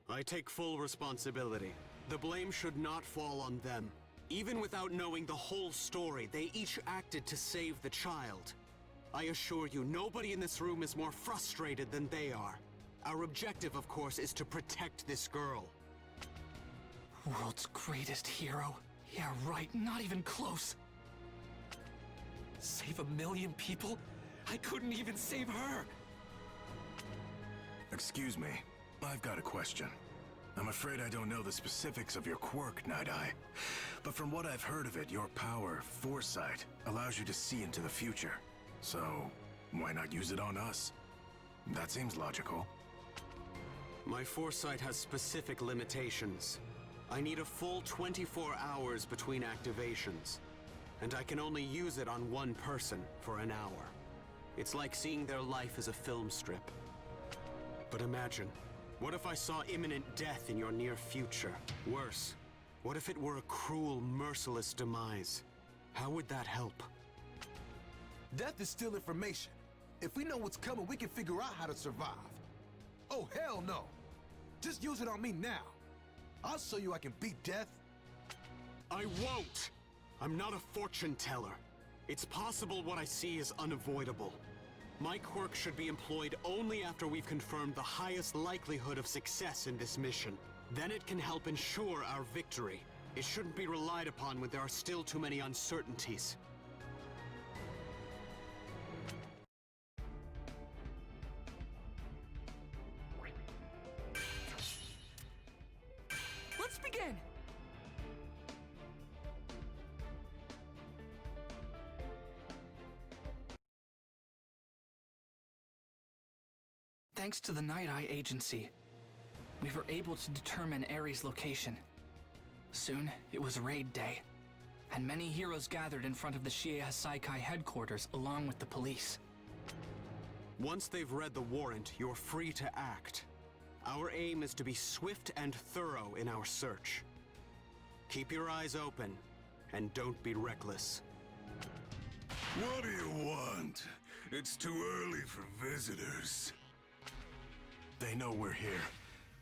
I take full responsibility. The blame should not fall on them. Even without knowing the whole story, they each acted to save the child. I assure you, nobody in this room is more frustrated than they are. Our objective, of course, is to protect this girl. World's greatest hero? Yeah, right, not even close. Save 1,000,000 people? I couldn't even save her! Excuse me, I've got a question. I'm afraid I don't know the specifics of your quirk, Night Eye. But from what I've heard of it, your power, Foresight, allows you to see into the future. So, why not use it on us? That seems logical. My Foresight has specific limitations. I need a full 24 hours between activations, and I can only use it on one person for an hour. It's like seeing their life as a film strip. But imagine, what if I saw imminent death in your near future? Worse, what if it were a cruel, merciless demise? How would that help? Death is still information. If we know what's coming, we can figure out how to survive. Oh, hell no. Just use it on me now. I'll show you I can beat death. I won't! I'm not a fortune teller. It's possible what I see is unavoidable. My quirk should be employed only after we've confirmed the highest likelihood of success in this mission. Then it can help ensure our victory. It shouldn't be relied upon when there are still too many uncertainties. Let's begin! Thanks to the Night Eye Agency, we were able to determine Eri's location. Soon, it was raid day, and many heroes gathered in front of the Shie Hasaikai headquarters along with the police. Once they've read the warrant, you're free to act. Our aim is to be swift and thorough in our search. Keep your eyes open, and don't be reckless. What do you want? It's too early for visitors. They know we're here.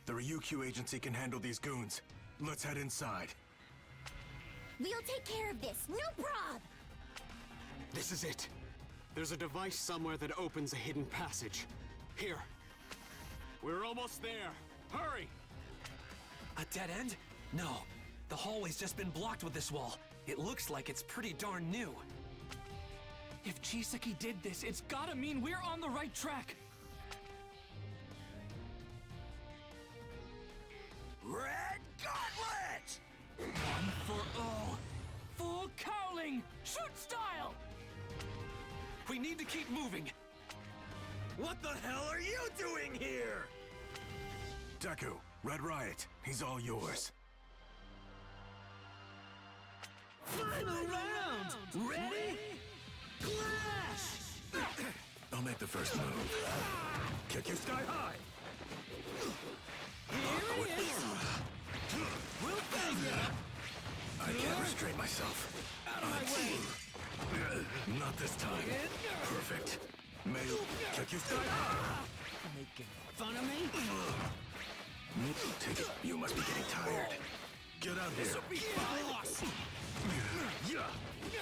The Ryukyu agency can handle these goons. Let's head inside. We'll take care of this, no prob! This is it. There's a device somewhere that opens a hidden passage. Here. We're almost there. Hurry! A dead end? No. The hallway's just been blocked with this wall. It looks like it's pretty darn new. If Chisaki did this, it's gotta mean we're on the right track! Red Gauntlet! One for all. Full cowling! Shoot style! We need to keep moving. What the hell are you doing here? Deku, Red Riot, he's all yours. Final round! Ready? Clash! I'll make the first move. Kick you sky high! Here it is! We'll bang ya! I can't restrain myself. Out of my way! Not this time. Take it. You must be getting tired. Get out here. This'll be fun.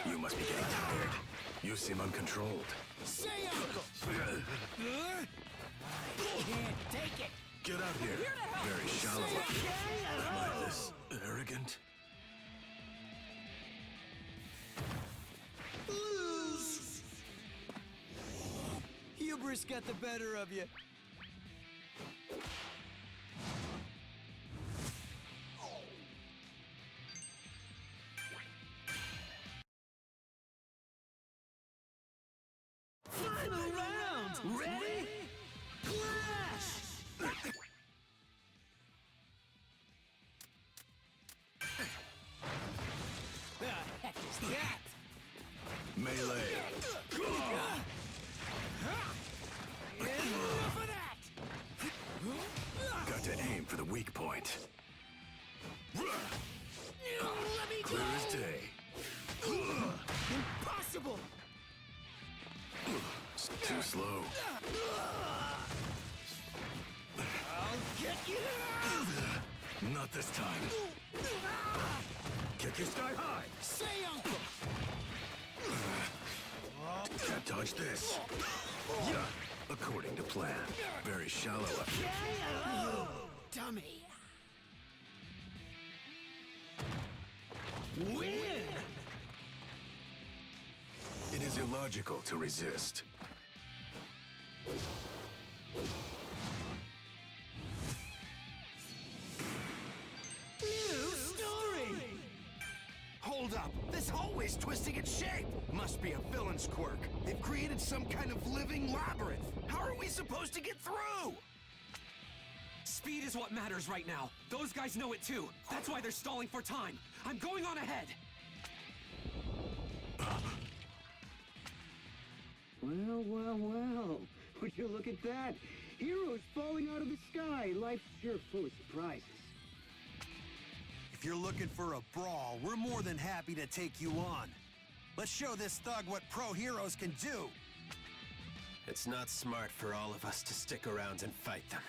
You must be getting tired. You seem uncontrolled. Say uncle. I can't take it. Get out here. Very shallow. Am I this arrogant? Hubris got the better of you. Final round! Ready? Clash! The heck is that? Melee. Got to aim for the weak point. Clear as day. Impossible! It's too slow. I'll get you! Not this time. Kick you sky high. Say uncle! Can't dodge this. Yeah, according to plan. Very shallow up here. Dummy! Win! It is illogical to resist. New story! Hold up! This hallway's twisting its shape! Must be a villain's quirk. They've created some kind of living labyrinth. How are we supposed to get through? Speed is what matters right now. Those guys know it too. That's why they're stalling for time. I'm going on ahead. Well, well, well. Would you look at that? Heroes falling out of the sky. Life's sure full of surprises. If you're looking for a brawl, we're more than happy to take you on. Let's show this thug what pro heroes can do. It's not smart for all of us to stick around and fight them.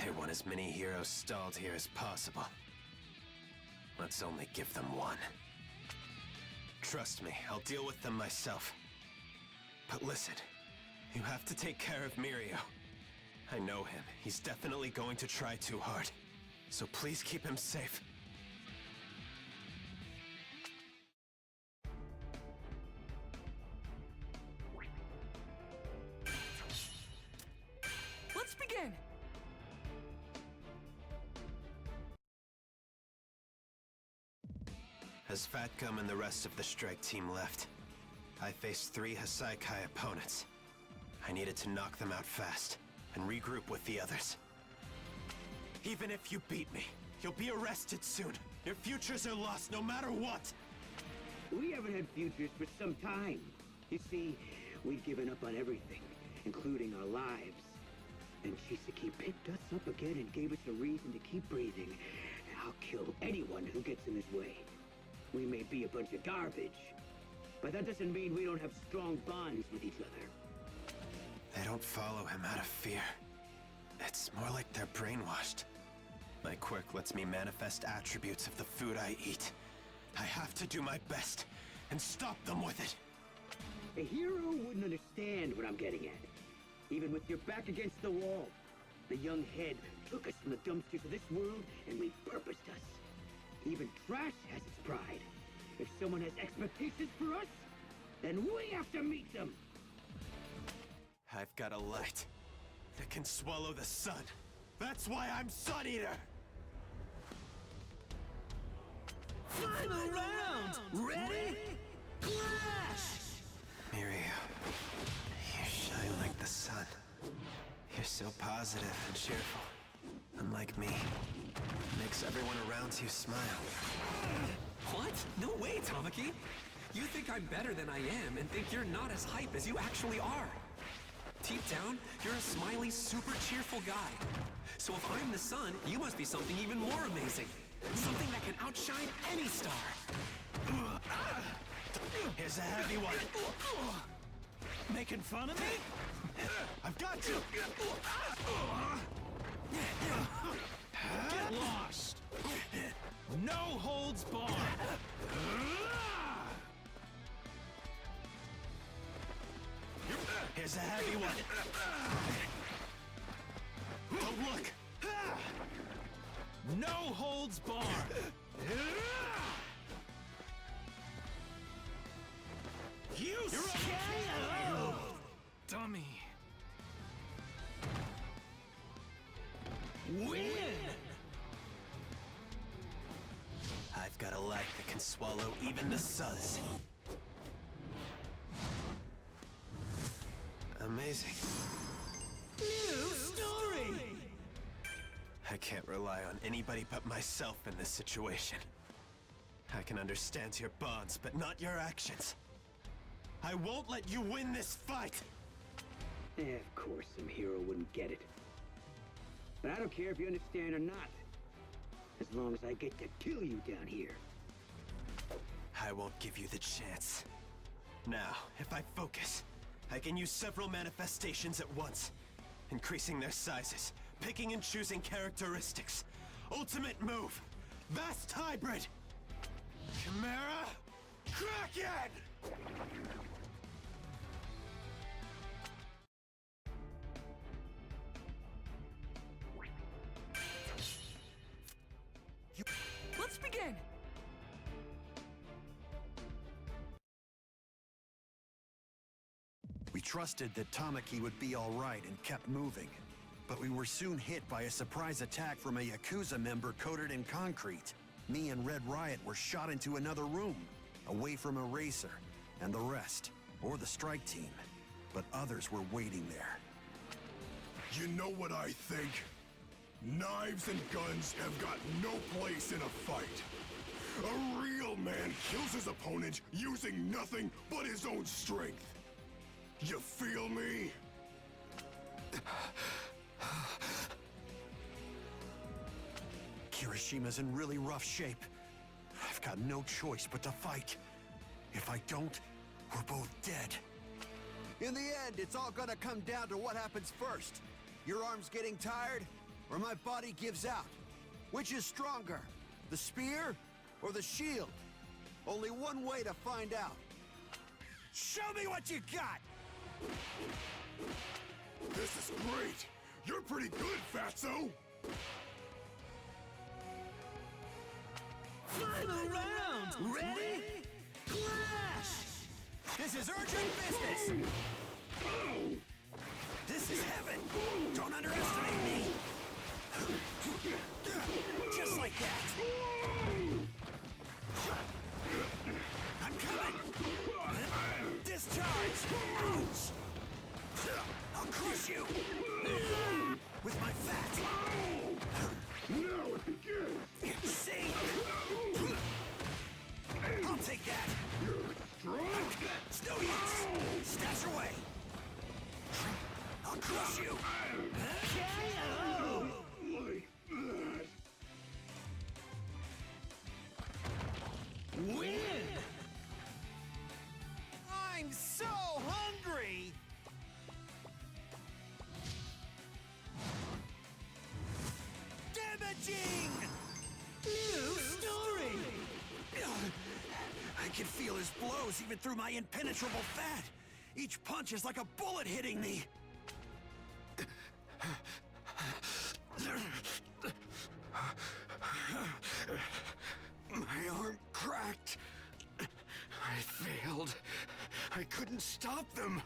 They want as many heroes stalled here as possible. Let's only give them one. Trust me, I'll deal with them myself. But listen, you have to take care of Mirio. I know him. He's definitely going to try too hard. So please keep him safe. Let's begin! As Fat Gum and the rest of the strike team left, I faced 3 Hasaikai opponents. I needed to knock them out fast and regroup with the others. Even if you beat me, you'll be arrested soon. Your futures are lost no matter what. We haven't had futures for some time. You see, we've given up on everything, including our lives. And Chisaki picked us up again and gave us a reason to keep breathing. I'll kill anyone who gets in his way. We may be a bunch of garbage, but that doesn't mean we don't have strong bonds with each other. They don't follow him out of fear. It's more like they're brainwashed. My quirk lets me manifest attributes of the food I eat. I have to do my best and stop them with it. A hero wouldn't understand what I'm getting at. Even with your back against the wall, the young head took us from the dumpsters of this world and repurposed us. Even trash has its pride. If someone has expectations for us, then we have to meet them. I've got a light that can swallow the sun. That's why I'm Sun Eater! Final round! Ready? Clash! Mirio, you shine like the sun. You're so positive and cheerful. Unlike me, makes everyone around you smile. What? No way, Tamaki! You think I'm better than I am and think you're not as hype as you actually are. Deep down, you're a smiley, super cheerful guy. So if I'm the sun, you must be something even more amazing. Something that can outshine any star. Here's a heavy one. Making fun of me? I've got you! Get lost! No holds barred! Here's a heavy one. Don't look! No holds barred! You KO! Dummy! Win! I've got a life that can swallow even the Suz. Amazing. New story! I can't rely on anybody but myself in this situation. I can understand your bonds, but not your actions. I won't let you win this fight! Of course some hero wouldn't get it. But I don't care if you understand or not. As long as I get to kill you down here. I won't give you the chance. Now, if I focus, I can use several manifestations at once, increasing their sizes, picking and choosing characteristics. Ultimate move, Vast Hybrid! Chimera, Kraken! Let's begin! We trusted that Tamaki would be all right and kept moving. But we were soon hit by a surprise attack from a Yakuza member coated in concrete. Me and Red Riot were shot into another room, away from Eraser and the rest, or the strike team. But others were waiting there. You know what I think? Knives and guns have got no place in a fight. A real man kills his opponent using nothing but his own strength. You feel me? Kirishima's in really rough shape. I've got no choice but to fight. If I don't, we're both dead. In the end, it's all gonna come down to what happens first. Your arm's getting tired, or my body gives out. Which is stronger, the spear or the shield? Only one way to find out. Show me what you got! This is great! You're pretty good, Fatso! Final round! Ready? Clash! This is urgent business! This is heaven! Don't underestimate me! Just like that! I'm coming! Discharge! Ouch! I'll crush you! With my fat! Now it begins! See? I'll take that! You're strong! It's no use! Stash away! I'll crush you! KO! Like that! Win! I'm so hungry! Damaging! New story! I can feel his blows even through my impenetrable fat. Each punch is like a bullet hitting me. My arm cracked. I failed. I couldn't stop them.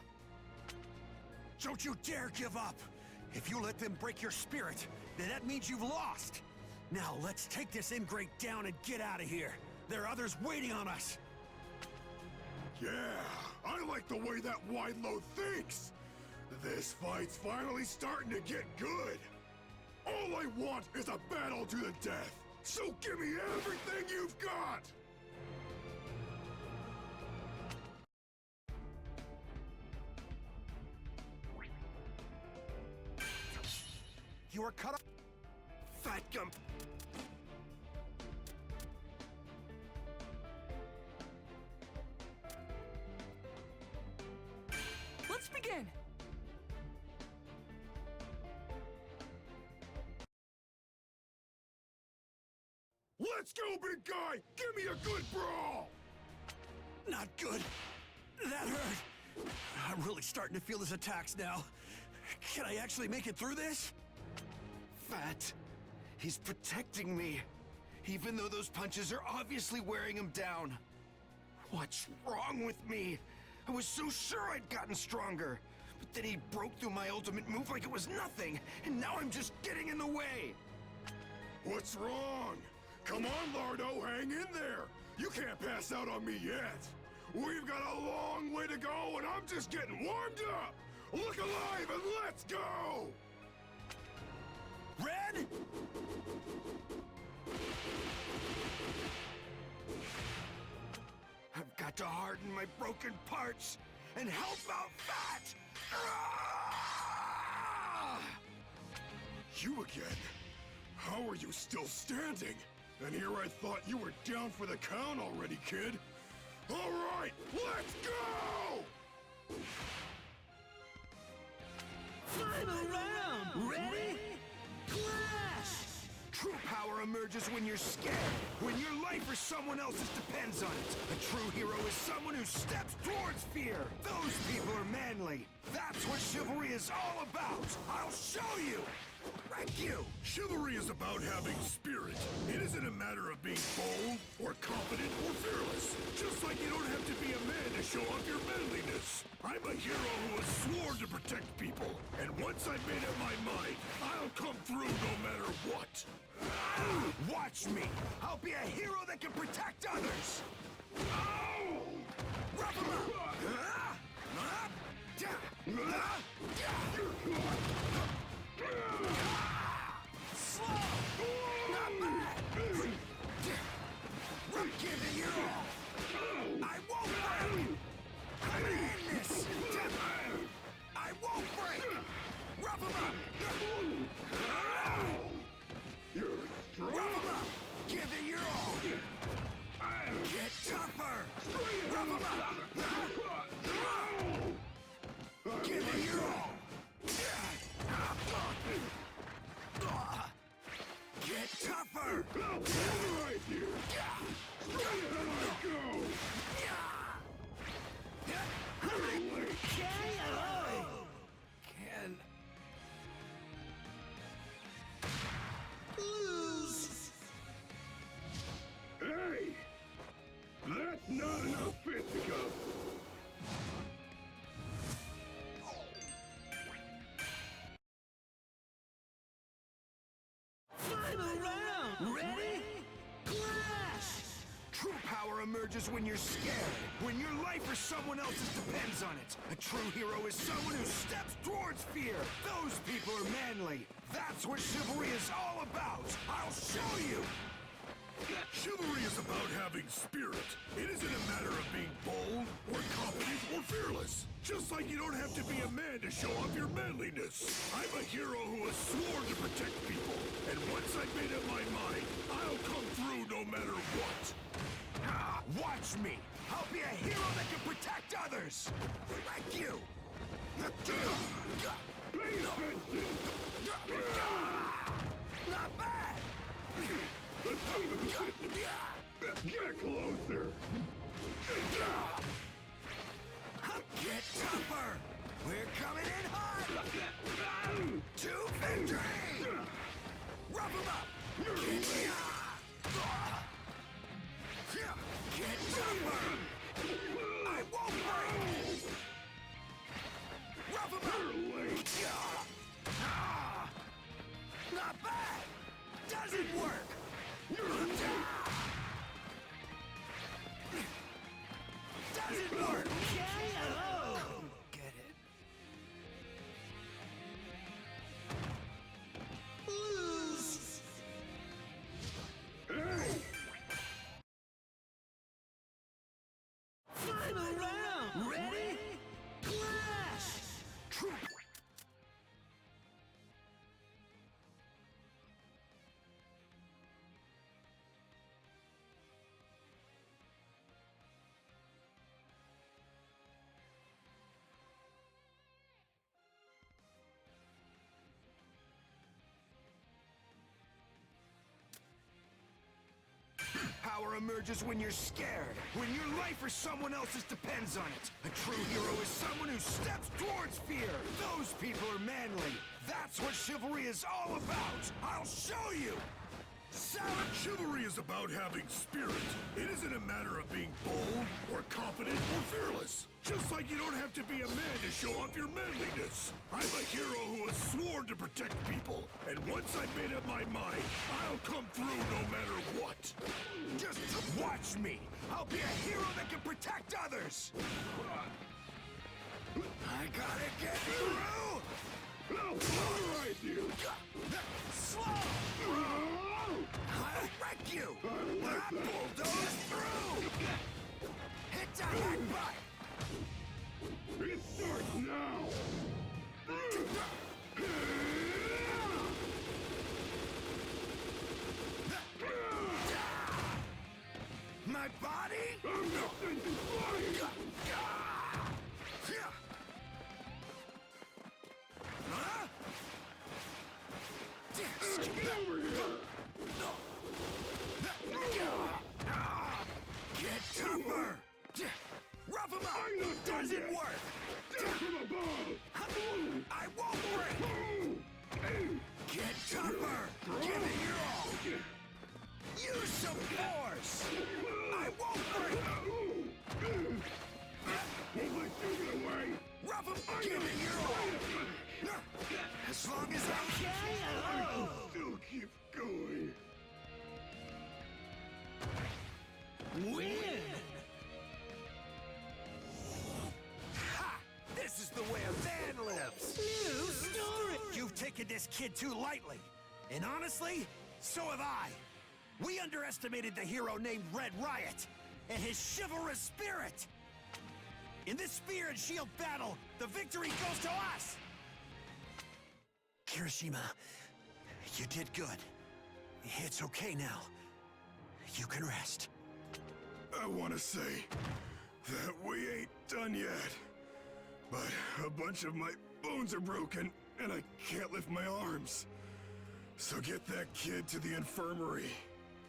Don't you dare give up! If you let them break your spirit, then that means you've lost! Now let's take this ingrate down and get out of here! There are others waiting on us! Yeah, I like the way that Wide-Load thinks! This fight's finally starting to get good! All I want is a battle to the death! So give me everything you've got! You are cut off! Fat Gum! Let's begin! Let's go, big guy! Give me a good brawl! Not good. That hurt. I'm really starting to feel his attacks now. Can I actually make it through this? Fat. He's protecting me. Even though those punches are obviously wearing him down. What's wrong with me? I was so sure I'd gotten stronger. But then he broke through my ultimate move like it was nothing. And now I'm just getting in the way. What's wrong? Come on, Lardo, hang in there. You can't pass out on me yet. We've got a long way to go, and I'm just getting warmed up. Look alive and let's go! Red? I've got to harden my broken parts and help out Fat! Ah! You again? How are you still standing? And here I thought you were down for the count already, kid. All right, let's go! Final round! Ready? Clash! True power emerges when you're scared, when your life or someone else's depends on it. A true hero is someone who steps towards fear. Those people are manly. That's what chivalry is all about. I'll show you! Wreck you! Chivalry is about having spirit. It isn't a matter of being bold, or confident, or fearless. Just like you don't have to be a man to show off your manliness. I'm a hero who has sworn to protect people. And once I've made up my mind, I'll come through no matter what. Watch me! I'll be a hero that can protect others! Rough him up! Slow! Not bad! Give it your all! I won't break! I'm gonna end this! I won't break! Rough him up! Rough him up! Give it your all! Get tougher! Rough him up! Give it your all! Get tougher! Right here! Straight ahead I go! Can lose. Hey! That's not enough fisticuffs! Final round! Ready? Clash! True power emerges when you're scared, when your life or someone else's depends on it. A true hero is someone who steps towards fear. Those people are manly. That's what chivalry is all about. I'll show you. Chivalry is about having spirit. It isn't a matter of being bold, or confident, or fearless. Just like you don't have to be a man to show off your manliness. I'm a hero who has sworn to protect people. And once I've made up my mind, I'll come through no matter what. Watch me. I'll be a hero that can protect others. Like you. Not bad. Get closer! Get tougher! We're coming in hot! To victory! Rub him up! Get tougher! I won't break! Rub him up! Not bad! Doesn't work! Doesn't work! Get it. Lose! emerges when you're scared, when your life or someone else's depends on it. A true hero is someone who steps towards fear. Those people are manly. That's what chivalry is all about. I'll show you. Chivalry is about having spirit. It isn't a matter of being bold, or confident, or fearless. Just like you don't have to be a man to show off your manliness. I'm a hero who has sworn to protect people. And once I've made up my mind, I'll come through no matter what. Just watch me. I'll be a hero that can protect others. I gotta get through. All right, you. Slow. I'll wreck you! But I bulldoze through! Hit that headbutt! It starts now! My body? I'm not sent to flying! Huh? Get over here! Get tougher! Rough him up! Doesn't work! Death from above! I won't break! Get tougher! Give it your all! Use some force! I won't break! Won't let you get away! Rough him! Give it your all! As long as I can! I will still keep going. Win! Ha! This is the way a man lives! New story! You've taken this kid too lightly. And honestly, so have I. We underestimated the hero named Red Riot and his chivalrous spirit. In this Spear and Shield battle, the victory goes to us! Kirishima, you did good. It's okay now. You can rest. I want to say that we ain't done yet. But a bunch of my bones are broken, and I can't lift my arms. So get that kid to the infirmary.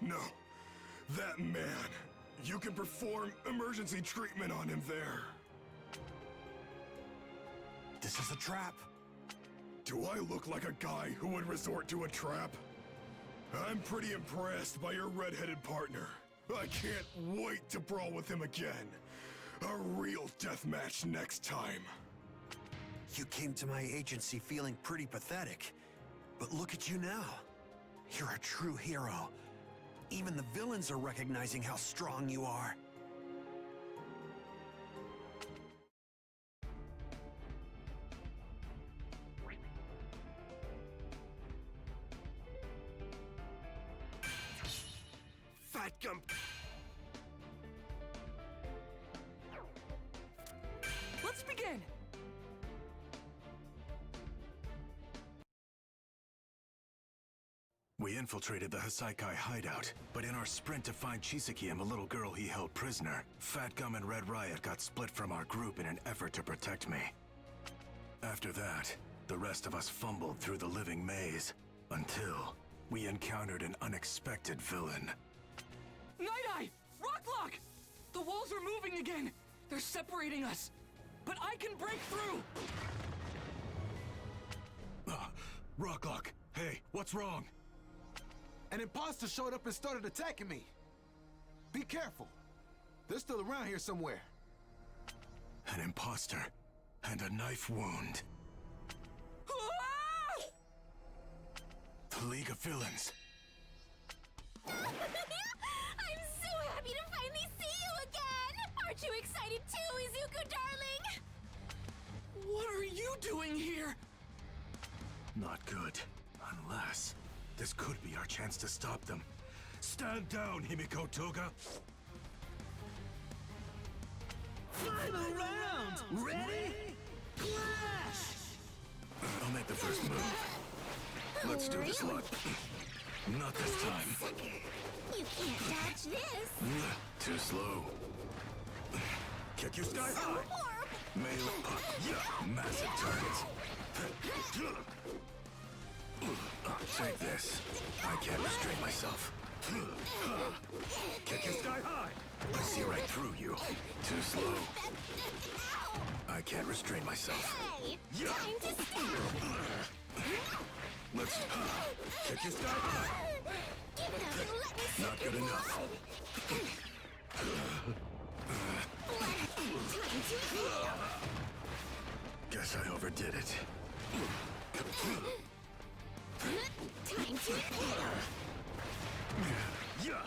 No, that man. You can perform emergency treatment on him there. This is a trap. Do I look like a guy who would resort to a trap? I'm pretty impressed by your red-headed partner. I can't wait to brawl with him again. A real deathmatch next time. You came to my agency feeling pretty pathetic. But look at you now. You're a true hero. Even the villains are recognizing how strong you are. Fat Gum! Let's begin! We infiltrated the Hasaikai hideout, but in our sprint to find Chisaki and the little girl he held prisoner, Fat Gum and Red Riot got split from our group in an effort to protect me. After that, the rest of us fumbled through the living maze, until we encountered an unexpected villain. Night-Eye! Rocklock! The walls are moving again! They're separating us! But I can break through! Rocklock, hey, what's wrong? An imposter showed up and started attacking me. Be careful. They're still around here somewhere. An imposter and a knife wound. Ah! The League of Villains. I'm so happy to finally see you again! Aren't you excited too, Izuku darling? What are you doing here? Not good. Unless this could be our chance to stop them. Stand down, Himiko Toga! Final round! Ready? Clash! I'll make the first move. Let's do this lot. Not this time. You can't dodge this! Too slow. Kick you sky high! Melee puck. Massive targets. Take this. I can't restrain myself. Kick you sky high! I see right through you. Too slow. I can't restrain myself. Hey! Yeah. Time to stop! Let's kick you sky high! Give it up and let me see Not your good enough. Time to heal! Guess I overdid it. Time to heal! Yeah.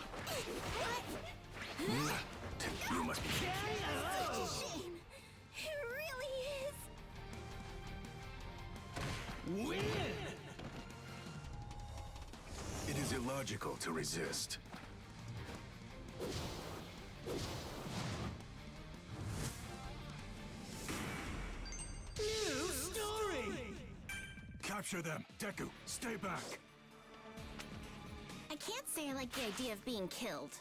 You must be Such a shame! It really is! Win! It is illogical to resist. New story! Capture them! Deku, stay back! I can't say I like the idea of being killed.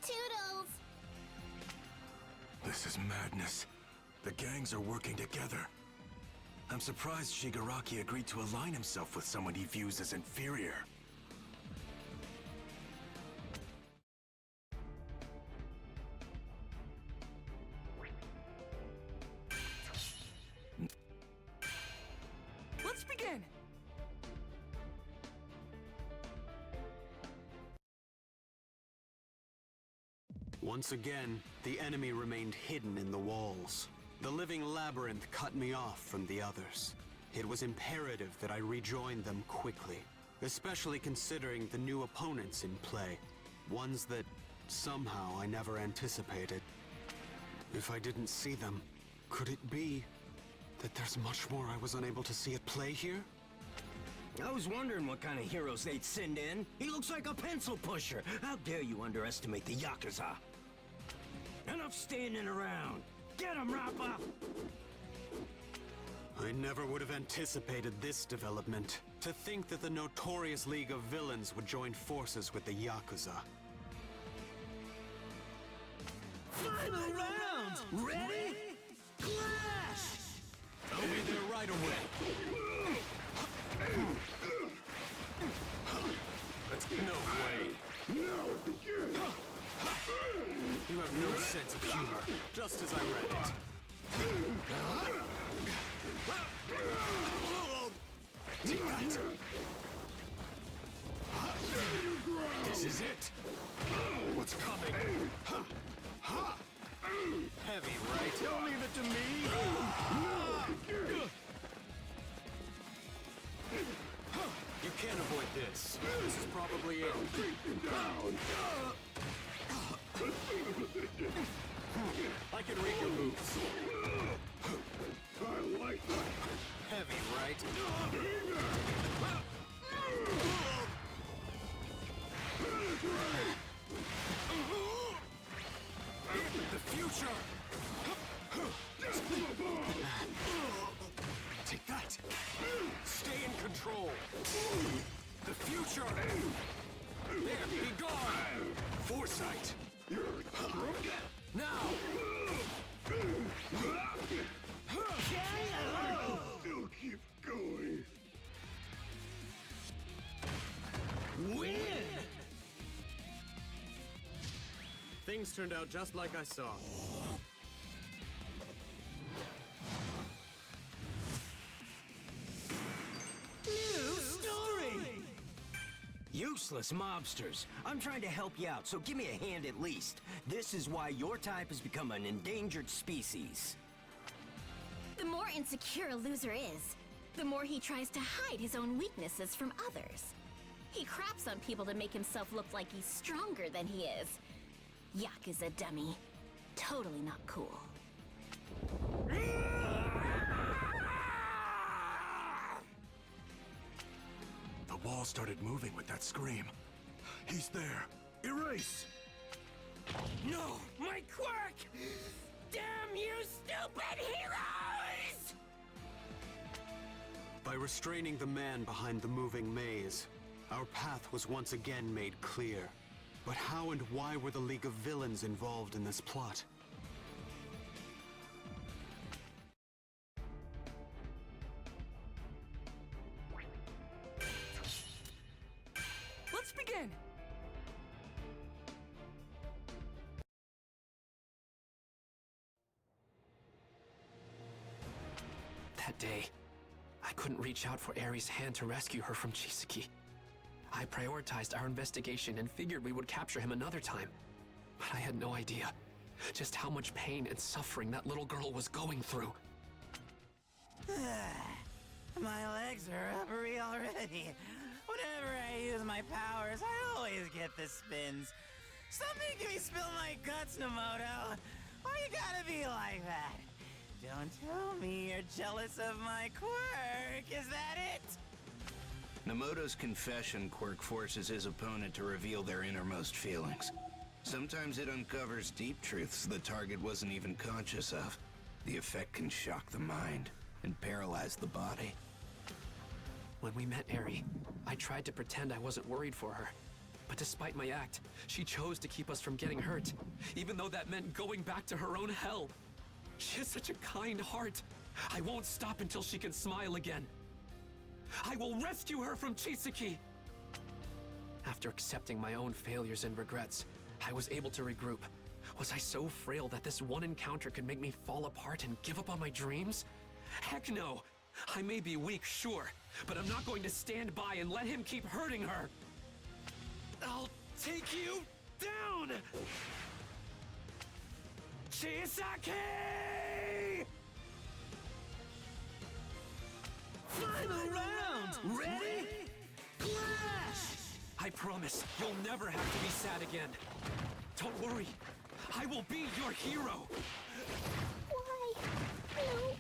Toodles! This is madness. The gangs are working together. I'm surprised Shigaraki agreed to align himself with someone he views as inferior. Let's begin! Once again, the enemy remained hidden in the walls. The living labyrinth cut me off from the others. It was imperative that I rejoin them quickly, especially considering the new opponents in play, ones that somehow I never anticipated. If I didn't see them, could it be that there's much more I was unable to see at play here? I was wondering what kind of heroes they'd send in. He looks like a pencil pusher. How dare you underestimate the Yakuza? Enough standing around. Get him, Rappa! I never would have anticipated this development. To think that the notorious League of Villains would join forces with the Yakuza. Final round! Ready? Clash! I'll be there right away. No way. You have no sense of humor, just as I read it. Take that. This is it. What's coming? Heavy, right? Don't leave it to me. You can't avoid this. This is probably it. I can read your moves. I like that. Heavy, right? The future! Take that! Stay in control! The future! There, be gone! Foresight! Now! Still keep going. Win! Things turned out just like I saw. New story! Useless mobsters. I'm trying to help you out, so give me a hand at least. This is why your type has become an endangered species. The more insecure a loser is, the more he tries to hide his own weaknesses from others. He craps on people to make himself look like he's stronger than he is. Yakuza dummy. Totally not cool. The wall started moving with that scream. He's there. Erase! No! My quirk! Damn you, stupid heroes! By restraining the man behind the moving maze, our path was once again made clear. But how and why were the League of Villains involved in this plot? Let's begin! begin! That day, I couldn't reach out for Eri's hand to rescue her from Chisaki. I prioritized our investigation and figured we would capture him another time. But I had no idea just how much pain and suffering that little girl was going through. My legs are rubbery already. Whenever I use my powers, I always get the spins. Stop making me spill my guts, Nomoto. Why you gotta be like that? Don't tell me you're jealous of my quirk, is that it? Nomoto's confession quirk forces his opponent to reveal their innermost feelings. Sometimes it uncovers deep truths the target wasn't even conscious of. The effect can shock the mind and paralyze the body. When we met Eri, I tried to pretend I wasn't worried for her. But despite my act, she chose to keep us from getting hurt, even though that meant going back to her own hell. She has such a kind heart. I won't stop until she can smile again. I will rescue her from Chisaki! After accepting my own failures and regrets, I was able to regroup. Was I so frail that this one encounter could make me fall apart and give up on my dreams? Heck no! I may be weak, sure, but I'm not going to stand by and let him keep hurting her! I'll take you down! Chisaki! Final round! Ready? Clash! I promise, you'll never have to be sad again. Don't worry, I will be your hero! Why? No.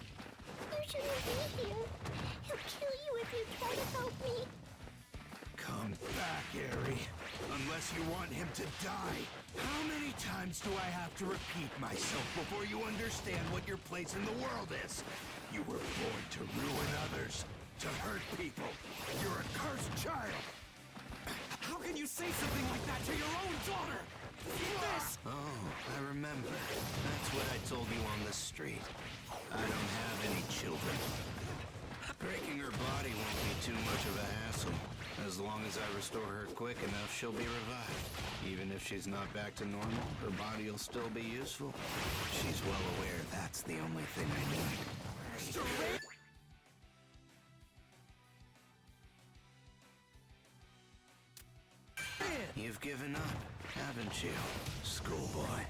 You shouldn't be here. He'll kill you if you try to help me. Come back, Eri. Unless you want him to die. How many times do I have to repeat myself before you understand what your place in the world is? You were born to ruin others, to hurt people. You're a cursed child. How can you say something like that to your own daughter? This! Oh, I remember. That's what I told you on the street. I don't have any children. Breaking her body won't be too much of a hassle. As long as I restore her quick enough, she'll be revived. Even if she's not back to normal, her body will still be useful. She's well aware that's the only thing I need. You've given up, haven't you, schoolboy?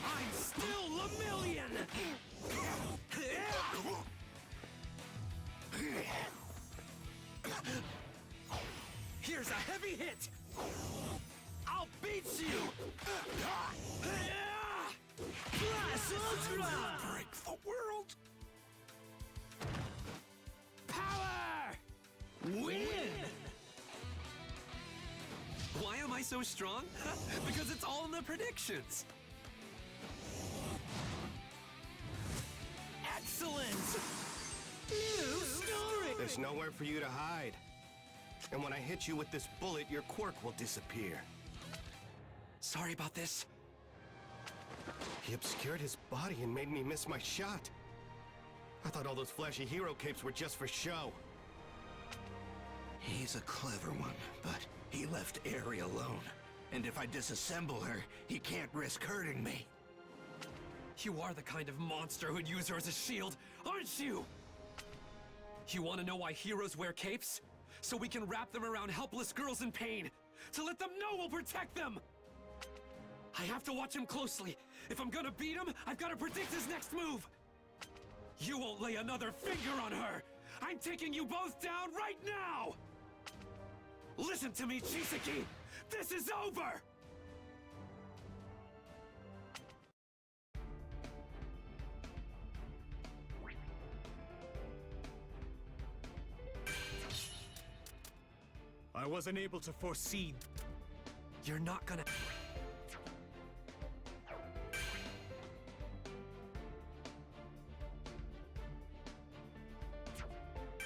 I'm still Lemillion! Here's a heavy hit! I'll beat you! Blast Ultra! Break the world! Power! Win! Why am I so strong? Because it's all in the predictions! Excellent! New story! There's nowhere for you to hide. And when I hit you with this bullet, your quirk will disappear. Sorry about this. He obscured his body and made me miss my shot. I thought all those flashy hero capes were just for show. He's a clever one, but he left Eri alone. And if I disassemble her, he can't risk hurting me. You are the kind of monster who'd use her as a shield, aren't you? You want to know why heroes wear capes? So we can wrap them around helpless girls in pain, to let them know we'll protect them! I have to watch him closely. If I'm gonna beat him, I've got to predict his next move! You won't lay another finger on her! I'm taking you both down right now! Listen to me, Chisaki! This is over! I wasn't able to foresee. You're not gonna...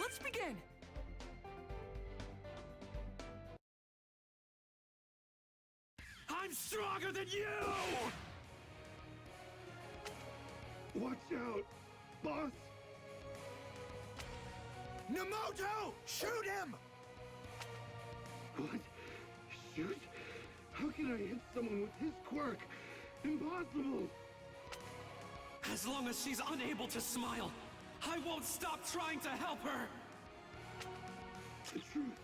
Let's begin! I'm stronger than you! Watch out, boss! Nomoto! Shoot him! What? Shoot? How can I hit someone with his quirk? Impossible! As long as she's unable to smile, I won't stop trying to help her! The truth.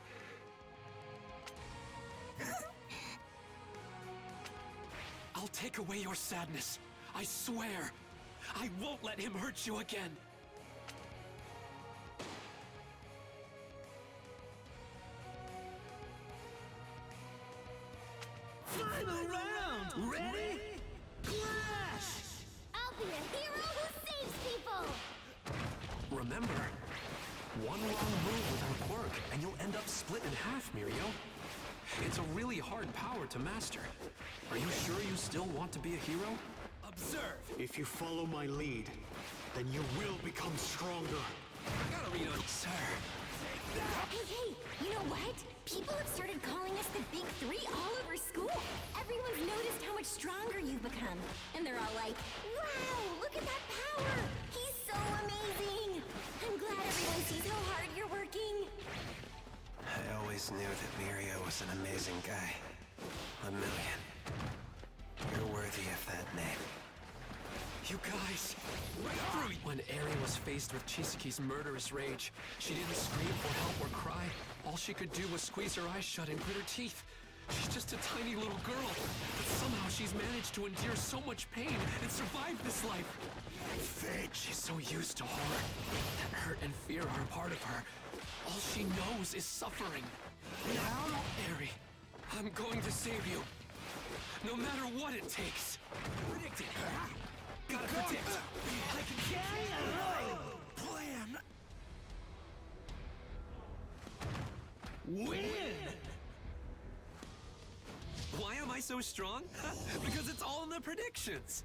I'll take away your sadness. I swear. I won't let him hurt you again. Final round! Ready? Clash! I'll be a hero who saves people! Remember, one wrong move with her quirk, and you'll end up split in half, Mirio. It's a really hard power to master. Are you sure you still want to be a hero? Observe! If you follow my lead, then you will become stronger. I gotta read on... Sir. Hey, you know what? People have started calling us the Big Three all over school. Everyone's noticed how much stronger you've become. And they're all like, wow, look at that power! He's so amazing! I'm glad everyone sees how hard you're working. I always knew that Mirio was an amazing guy. A million. You're worthy of that name. You guys! When Eri was faced with Chisaki's murderous rage, she didn't scream for help or cry. All she could do was squeeze her eyes shut and grit her teeth. She's just a tiny little girl, but somehow she's managed to endure so much pain and survive this life. She's so used to horror that hurt and fear are a part of her. All she knows is suffering. Now, Eri, I'm going to save you. No matter what it takes. Predict it. Gotta predict. I can carry a plan. Win! Why am I so strong? Because it's all in the predictions.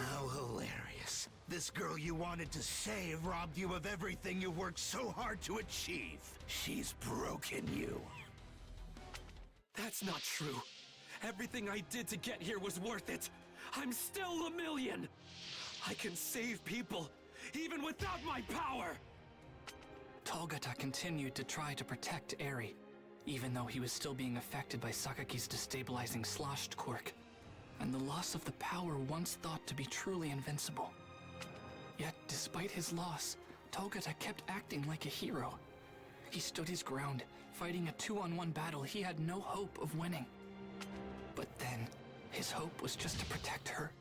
How hilarious. This girl you wanted to save robbed you of everything you worked so hard to achieve. She's broken you. That's not true. Everything I did to get here was worth it. I'm still a million. I can save people, even without my power. Togata continued to try to protect Eri, even though he was still being affected by Sakaki's destabilizing sloshed quirk, and the loss of the power once thought to be truly invincible. Yet, despite his loss, Togata kept acting like a hero. He stood his ground, fighting a 2-on-1 battle he had no hope of winning. But then, his hope was just to protect her.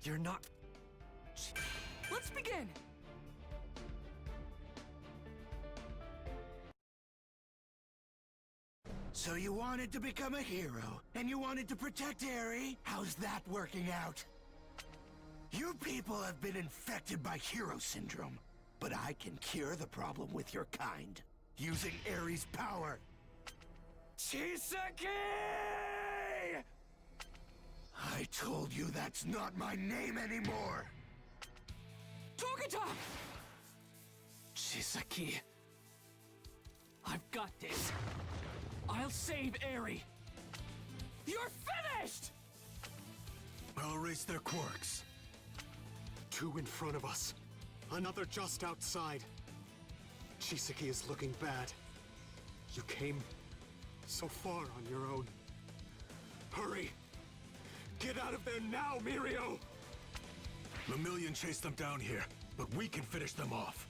You're not... Let's begin! So you wanted to become a hero, and you wanted to protect Eri? How's that working out? You people have been infected by hero syndrome, but I can cure the problem with your kind, using Eri's power. Chisaki! I told you that's not my name anymore! Togata! Chisaki. I've got this. I'll save Eri. You're finished! I'll erase their quirks. 2 in front of us. Another just outside. Chisaki is looking bad. You came so far on your own. Hurry! Get out of there now, Mirio! Lemillion chased them down here, but we can finish them off.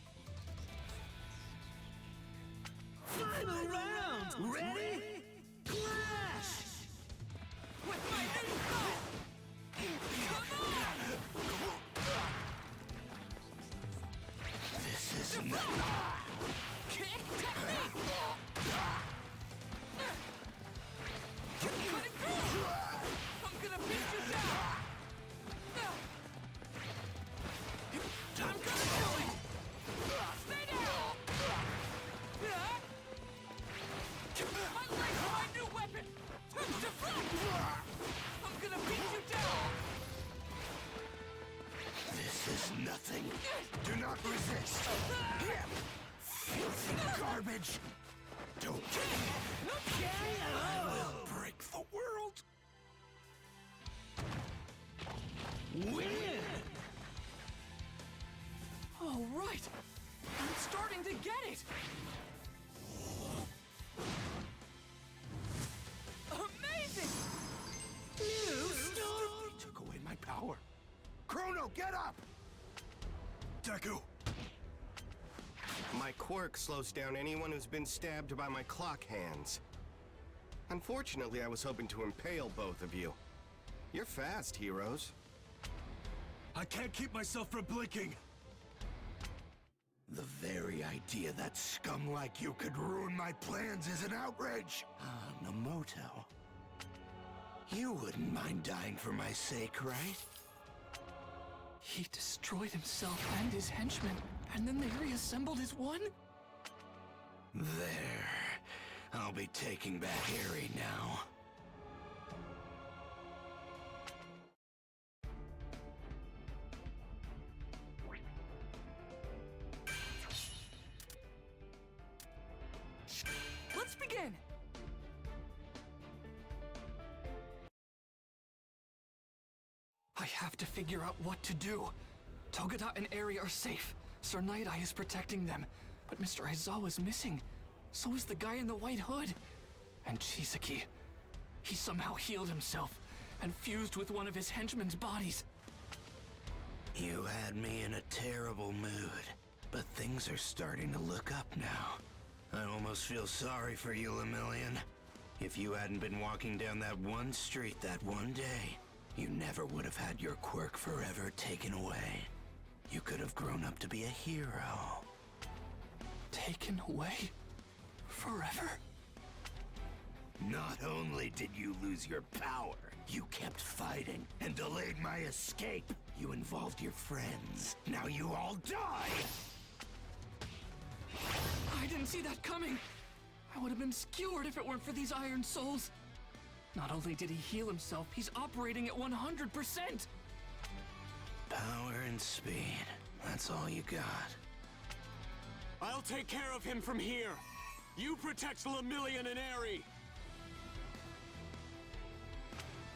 Final round! Ready? Clash! With my 85! Come on! This is not... Kick technique! Cutting through! I'm gonna beat you down! I'm gonna kill him! Stay down! My legs are my new weapon! Deflect! I'm gonna beat you down! This is nothing. Do not resist. filthy garbage! Don't I will break the world! Win! All right! I'm starting to get it! Amazing! New story! Took away my power. Chrono, get up! Deku! My quirk slows down anyone who's been stabbed by my clock hands. Unfortunately, I was hoping to impale both of you. You're fast, heroes. I can't keep myself from blinking! The very idea that scum like you could ruin my plans is an outrage! Ah, Nomoto. You wouldn't mind dying for my sake, right? He destroyed himself and his henchmen, and then they reassembled as one? There. I'll be taking back Eri now. Let's begin! I have to figure out what to do. Togata and Eri are safe. Sir Night-Eye is protecting them. But Mr. Aizawa's missing. So is the guy in the white hood. And Chisaki. He somehow healed himself and fused with one of his henchmen's bodies. You had me in a terrible mood, but things are starting to look up now. I almost feel sorry for you, Lemillion. If you hadn't been walking down that one street that one day, you never would have had your quirk forever taken away. You could have grown up to be a hero. Taken away? Forever? Not only did you lose your power, you kept fighting and delayed my escape. You involved your friends. Now you all die! I didn't see that coming. I would have been skewered if it weren't for these iron souls. Not only did he heal himself, he's operating at 100%! Power and speed. That's all you got. I'll take care of him from here. You protect Lemillion and Eri.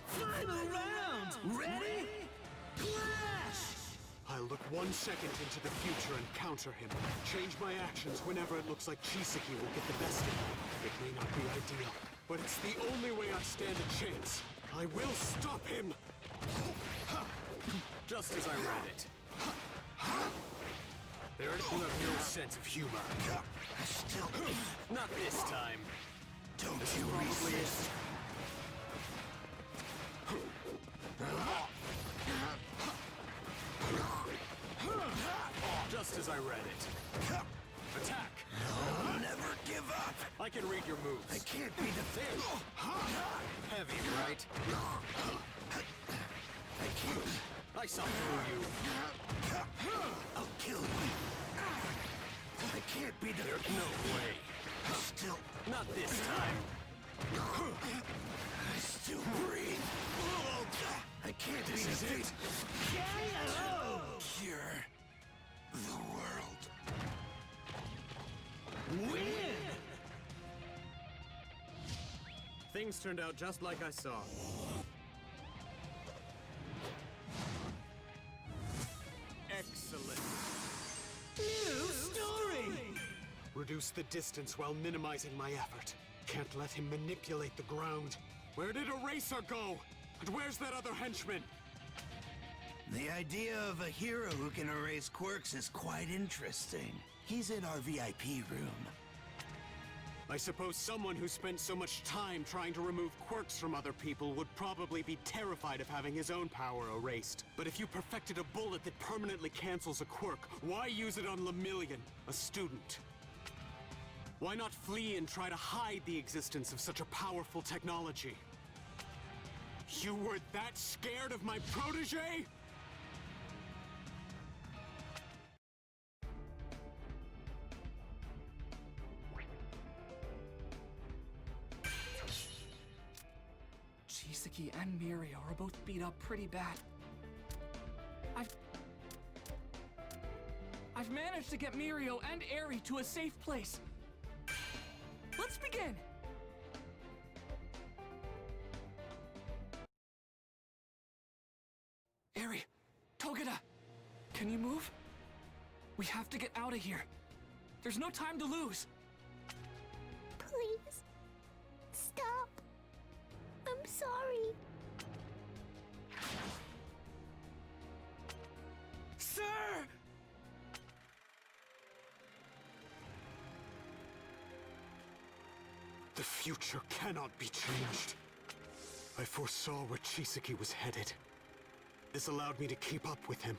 Final round! Ready? Clash! I'll look 1 second into the future and counter him. Change my actions whenever it looks like Chisaki will get the best of me. It may not be ideal, but it's the only way I stand a chance. I will stop him! Just as I read it. You have no sense of humor. Still... Not this time. Don't you resist! Just as I read it. Attack! I'll never give up! I can read your moves. I can't be defeated! Heavy, right? I can't... I saw through you. I'll kill you! I can't be defeated! There's no way. Still... Not this time. I still breathe! I can't be defeated! Cure the world. Win! Things turned out just like I saw. Excellent. New story! Reduce the distance while minimizing my effort. Can't let him manipulate the ground. Where did Eraser go? And where's that other henchman? The idea of a hero who can erase quirks is quite interesting. He's in our VIP room. I suppose someone who spent so much time trying to remove quirks from other people would probably be terrified of having his own power erased. But if you perfected a bullet that permanently cancels a quirk, why use it on Lemillion, a student? Why not flee and try to hide the existence of such a powerful technology? You were that scared of my protege? Chisaki and Mirio are both beat up pretty bad. I've managed to get Mirio and Eri to a safe place. Let's begin! Eri, Togeda, can you move? We have to get out of here. There's no time to lose. Please. Stop. I'm sorry. Sir! The future cannot be changed. I foresaw where Chisaki was headed. This allowed me to keep up with him.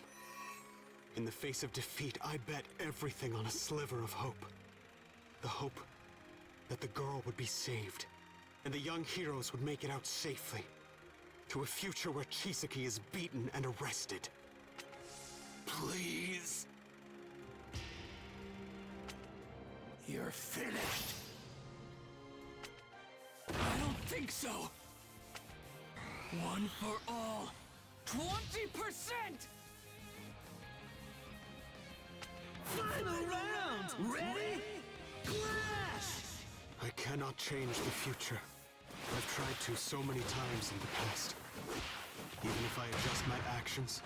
In the face of defeat, I bet everything on a sliver of hope. The hope that the girl would be saved, and the young heroes would make it out safely. To a future where Chisaki is beaten and arrested. Please. You're finished. I don't think so. One for all. 20%! Final round! Ready? Clash! I cannot change the future. I've tried to so many times in the past. Even if I adjust my actions,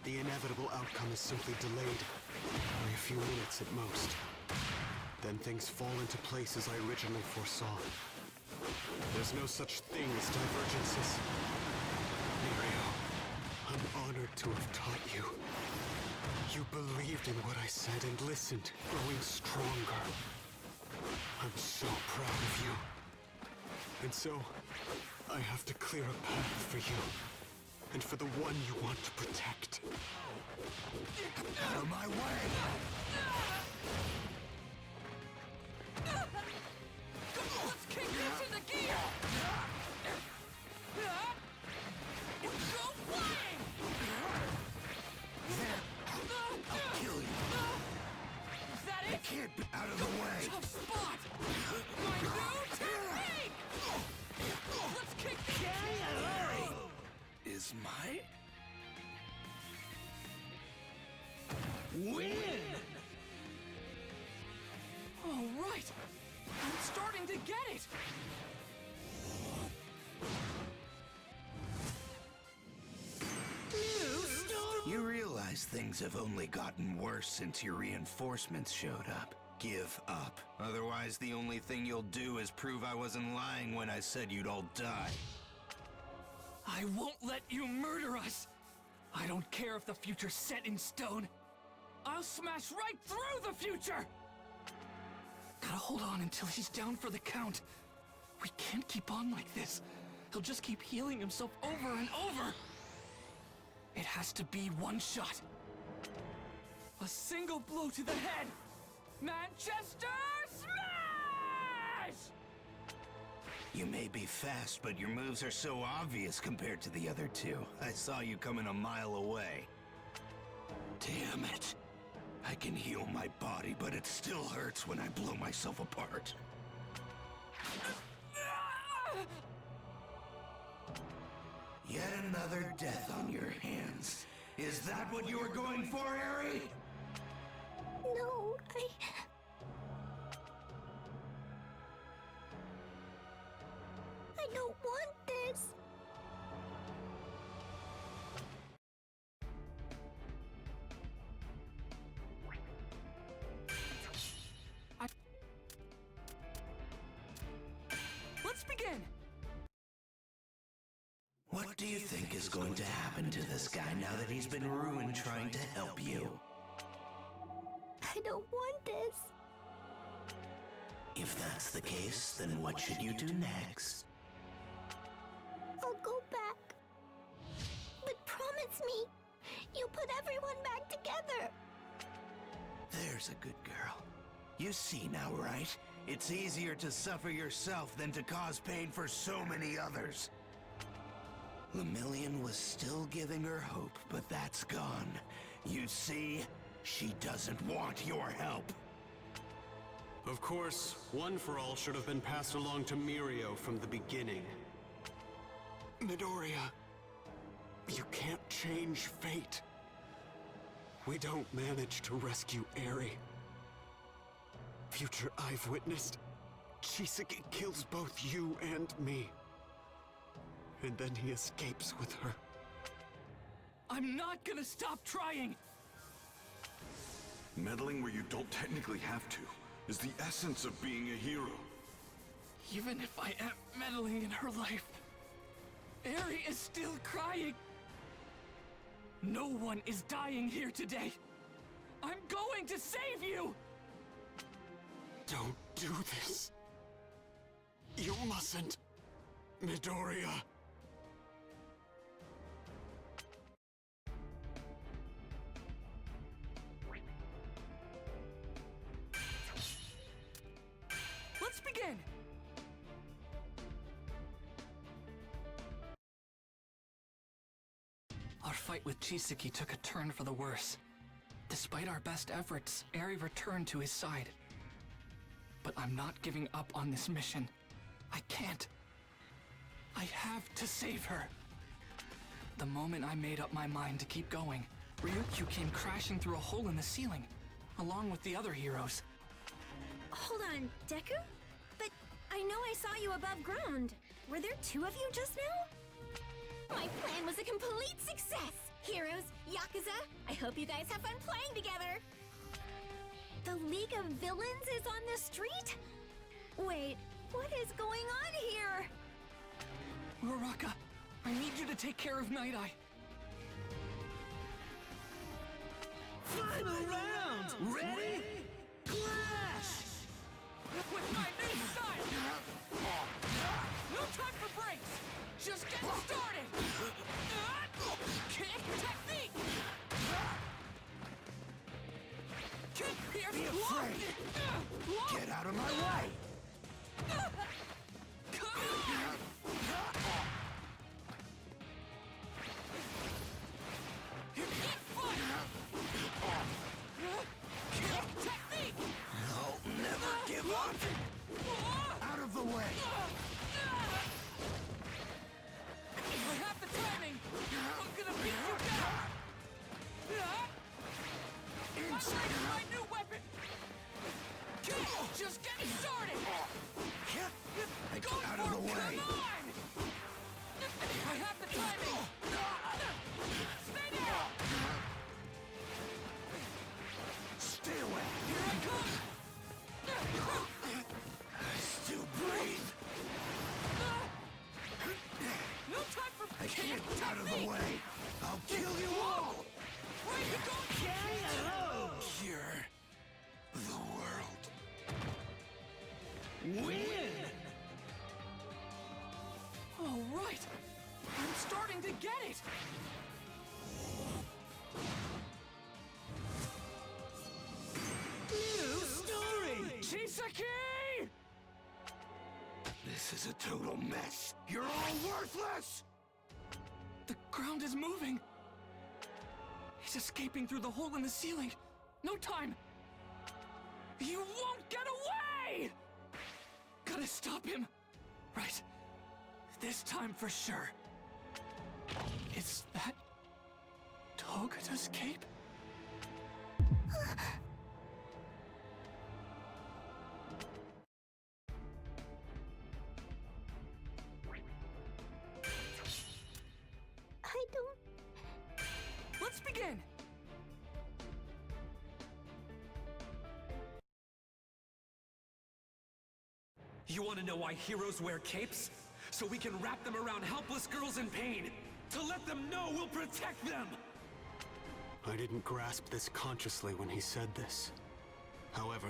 the inevitable outcome is simply delayed by a few minutes at most. Then things fall into place as I originally foresaw. There's no such thing as divergences. Mirio, I'm honored to have taught you. You believed in what I said and listened, growing stronger. I'm so proud of you. And so, I have to clear a path for you. And for the one you want to protect. Out of my way! Let's kick this into gear! Go flying! I'll kill you. Is that it? Can't be out of the way. Tough spot! My new technique! Let's kick this Is my win! All right. I'm starting to get it. You realize things have only gotten worse since your reinforcements showed up. Give up. Otherwise, the only thing you'll do is prove I wasn't lying when I said you'd all die. I won't let you murder us. I don't care if the future's set in stone. I'll smash right through the future! Gotta hold on until he's down for the count. We can't keep on like this. He'll just keep healing himself over and over. It has to be one shot. A single blow to the head. Manchester Smash! You may be fast, but your moves are so obvious compared to the other two. I saw you coming a mile away. Damn it. I can heal my body, but it still hurts when I blow myself apart. Yet another death on your hands. Is that what you were going for, Eri? No, I don't want this. Let's begin. What do you think is going to happen to this guy now that he's been ruined trying to help you? I don't want this. If that's the case, then what should you do next? I'll go back. But promise me, you'll put everyone back together. There's a good girl. You see now, right? It's easier to suffer yourself than to cause pain for so many others. Lemillion was still giving her hope, but that's gone. You see, she doesn't want your help. Of course, One for All should have been passed along to Mirio from the beginning. Midoriya, you can't change fate. we don't manage to rescue Eri, future I've witnessed, Chisaki kills both you and me. And then he escapes with her. I'm not gonna stop trying! Meddling where you don't technically have to is the essence of being a hero. Even if I am meddling in her life, Eri is still crying. No one is dying here today. I'm going to save you! Don't do this. You mustn't, Midoriya. Let's begin! Our fight with Chisaki took a turn for the worse. Despite our best efforts, Eri returned to his side. But I'm not giving up on this mission. I can't. I have to save her. The moment I made up my mind to keep going, Ryukyu came crashing through a hole in the ceiling, along with the other heroes. Hold on, Deku? But I know I saw you above ground. Were there two of you just now? My plan was a complete success! Heroes, Yakuza, I hope you guys have fun playing together! The League of Villains is on the street? Wait, what is going on here? Uraraka, I need you to take care of Night Eye. Final round! Ready? Clash! With my new style! No time for breaks! Just get started! Kick technique! Kick here! Be afraid! Get out of my way! Come on! Eat fun! Kick technique! I'll never give up! Out of the way! I have the timing! I'm gonna beat you down! I'm ready my new weapon! Kick! Just getting started! Go out of the way! Come on! I have the timing! Stay down! Stay away! Here I come! I still breathe! No time for I can't kick get out of the technique. way! I'll kill you all! Where you going? Cure the world. Win! All right! I'm starting to get it! New story! Chisaki! This is a total mess. You're all worthless! The ground is moving. He's escaping through the hole in the ceiling. No time. You won't get away! Gotta stop him. Right. This time for sure. Is that Togata's cape? I don't... Let's begin! You want to know why heroes wear capes? So we can wrap them around helpless girls in pain! To let them know we'll protect them! I didn't grasp this consciously when he said this. However,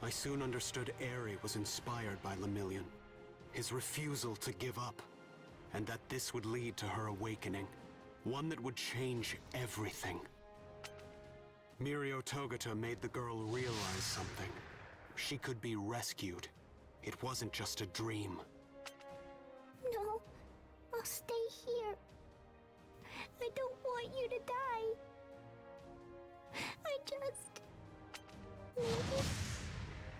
I soon understood Eri was inspired by Lemillion, his refusal to give up, and that this would lead to her awakening, one that would change everything. Mirio Togata made the girl realize something. She could be rescued. It wasn't just a dream. No, I'll stay here. I don't want you to die. Maybe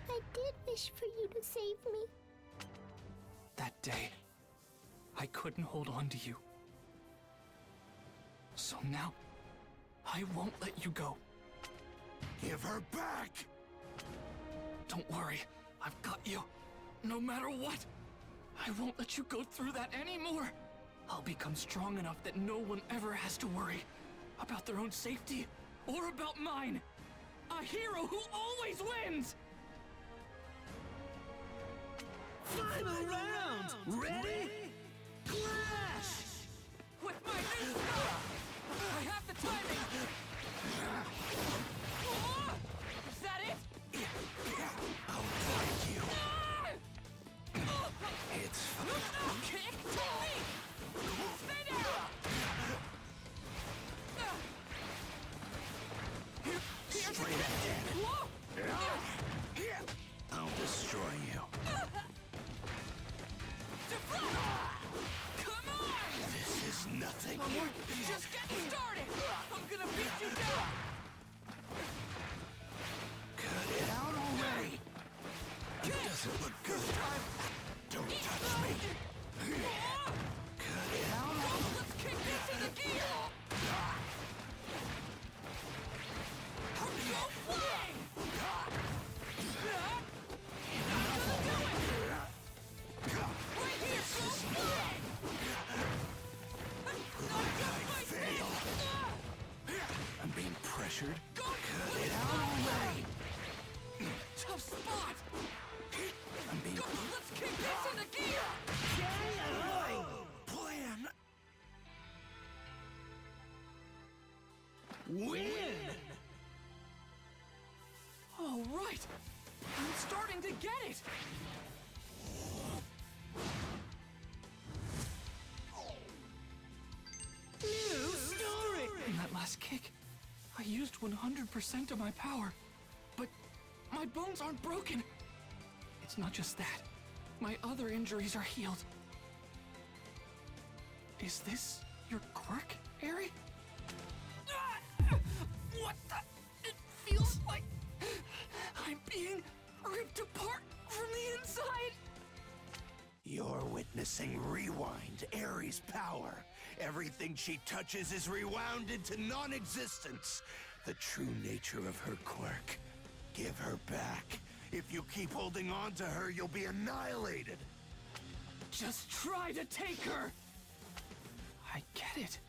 I did wish for you to save me. That day, I couldn't hold on to you. So now, I I won't let you go. Give her back! Don't worry, I've got you. No matter what, I won't let you go through that anymore. I'll become strong enough that no one ever has to worry about their own safety or about mine. A hero who always wins! Final round! Ready? Clash! With my new stuff! I have the timing! Oh! Is that it? I'll find you. It's fine. Kick! Take me! Stay down! Straight ahead. I'll destroy you. Come on! This is nothing. We're just getting started! I'm gonna beat you down! Cut it out already. It doesn't look good. Don't touch me. Cut it out already. Let's kick this into gear! Go flying! Right here, go flying! I'm being pressured. Go! Cut it out already. Tough spot! I'm being... Go, let's kick this into gear! Plan! Win! All right! I'm starting to get it! New story! In that last kick, I used 100% of my power. But my bones aren't broken. It's not just that. My other injuries are healed. Is this your quirk, Eri? What the? It feels like I'm being ripped apart from the inside. You're witnessing Rewind, Ares' power. Everything she touches is rewound into non-existence. The true nature of her quirk. Give her back. If you keep holding on to her, you'll be annihilated. Just try to take her! I get it.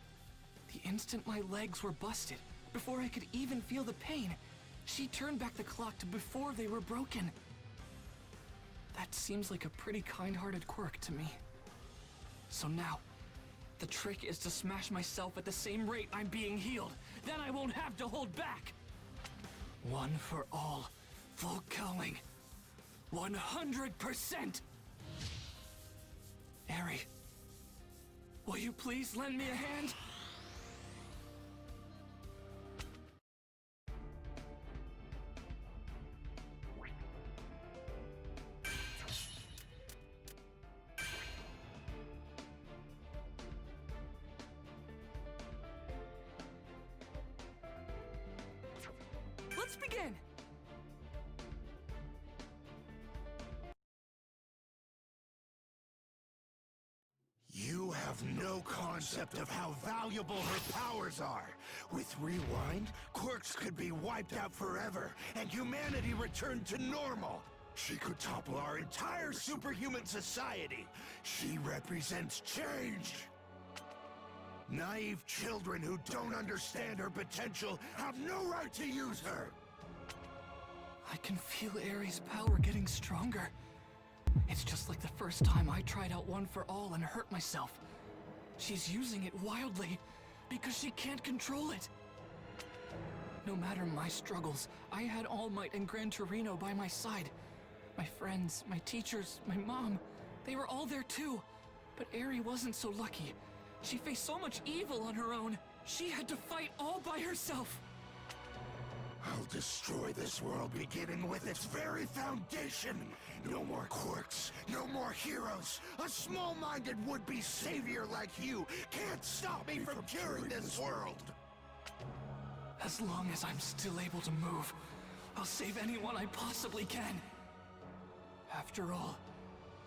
The instant my legs were busted, before I could even feel the pain, she turned back the clock to before they were broken. That seems like a pretty kind-hearted quirk to me. So now, the trick is to smash myself at the same rate I'm being healed. Then I won't have to hold back. One for all. Full going. 100%! Eri, will you please lend me a hand? Let's begin! You have no concept of how valuable her powers are. With Rewind, quirks could be wiped out forever, and humanity returned to normal. She could topple our entire superhuman society. She represents change. Naive children who don't understand her potential have no right to use her. I can feel Ares' power getting stronger. It's just like the first time I tried out One for All and hurt myself. She's using it wildly because she can't control it. No matter my struggles, I had All Might and Gran Torino by my side. My friends, my teachers, my mom, they were all there too. But Eri wasn't so lucky. She faced so much evil on her own. She had to fight all by herself. I'll destroy this world beginning with its very foundation. No more quirks, no more heroes. A small-minded would-be savior like you can't stop me from curing this world. As long as I'm still able to move, I'll save anyone I possibly can. After all,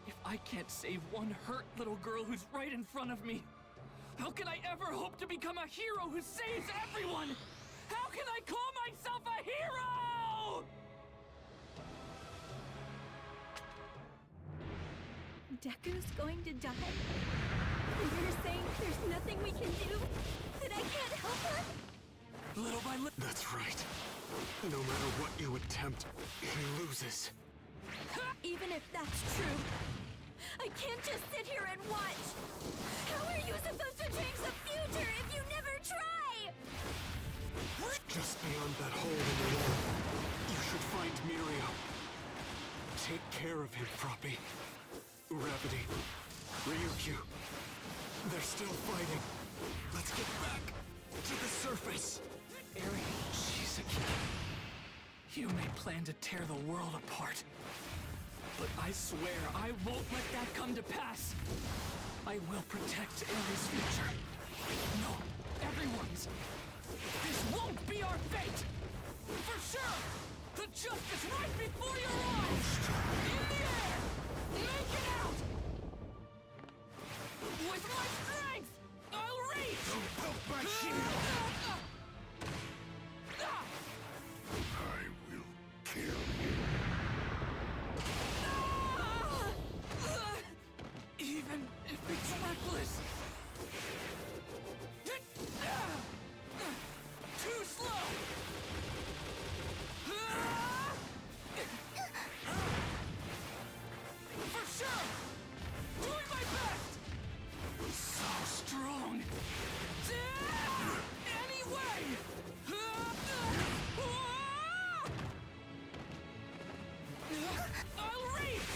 if I can't save one hurt little girl who's right in front of me, how can I ever hope to become a hero who saves everyone? Deku's going to die? And you're saying there's nothing we can do? That I can't help her? Little by little. That's right. No matter what you attempt, he loses. Even if that's true, I can't just sit here and watch. How are you supposed to change the future if you never try? Just beyond that hole in the wall, you should find Mirio. Take care of him, Froppy. Gravity. Ryukyu. They're still fighting. Let's get back to the surface. Eri, Shisaki, you may plan to tear the world apart, but I swear I won't let that come to pass. I will protect Eri's future. No, everyone's. This won't be our fate! For sure! The justice right before your eyes! In the air! Make it out! With my strength, I'll reach! Don't poke my shield! I will kill you. Even if it's reckless. Too slow! For sure! Doing my best! So strong! Anyway! I'll reach!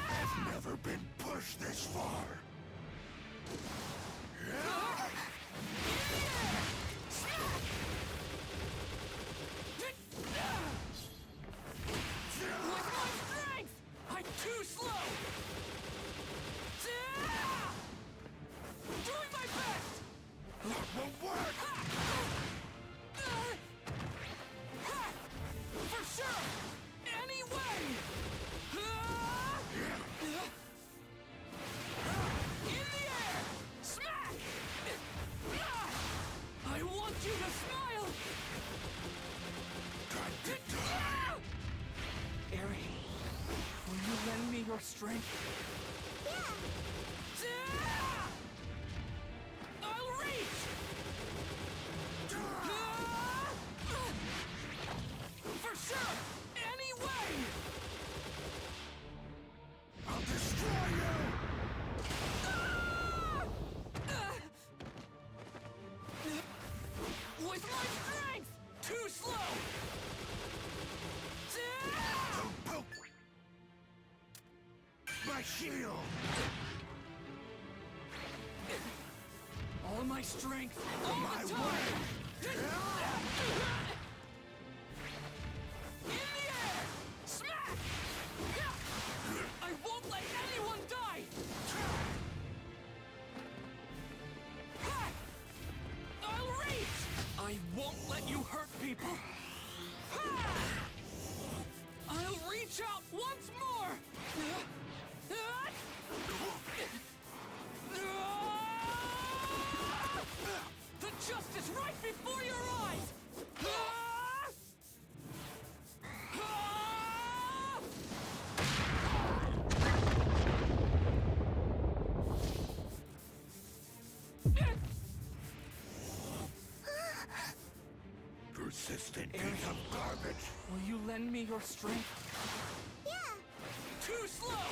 I've never been pushed this far. With my strength! I'm too slow! Doing my best! That won't work! For sure! Anyway! In the air! Smack! I want you to smile! Time to die! Eri, will you lend me your strength? I'll reach! For sure! Anyway! I'll destroy you! With my strength! Too slow! Don't poke my shield! All my strength, all My the time! way! In the air! Smack! I won't let anyone die! I'll reach! I won't let you hurt people! I'll reach out once more! The justice right before your eyes! Persistent piece of garbage! Will you lend me your strength? Too slow!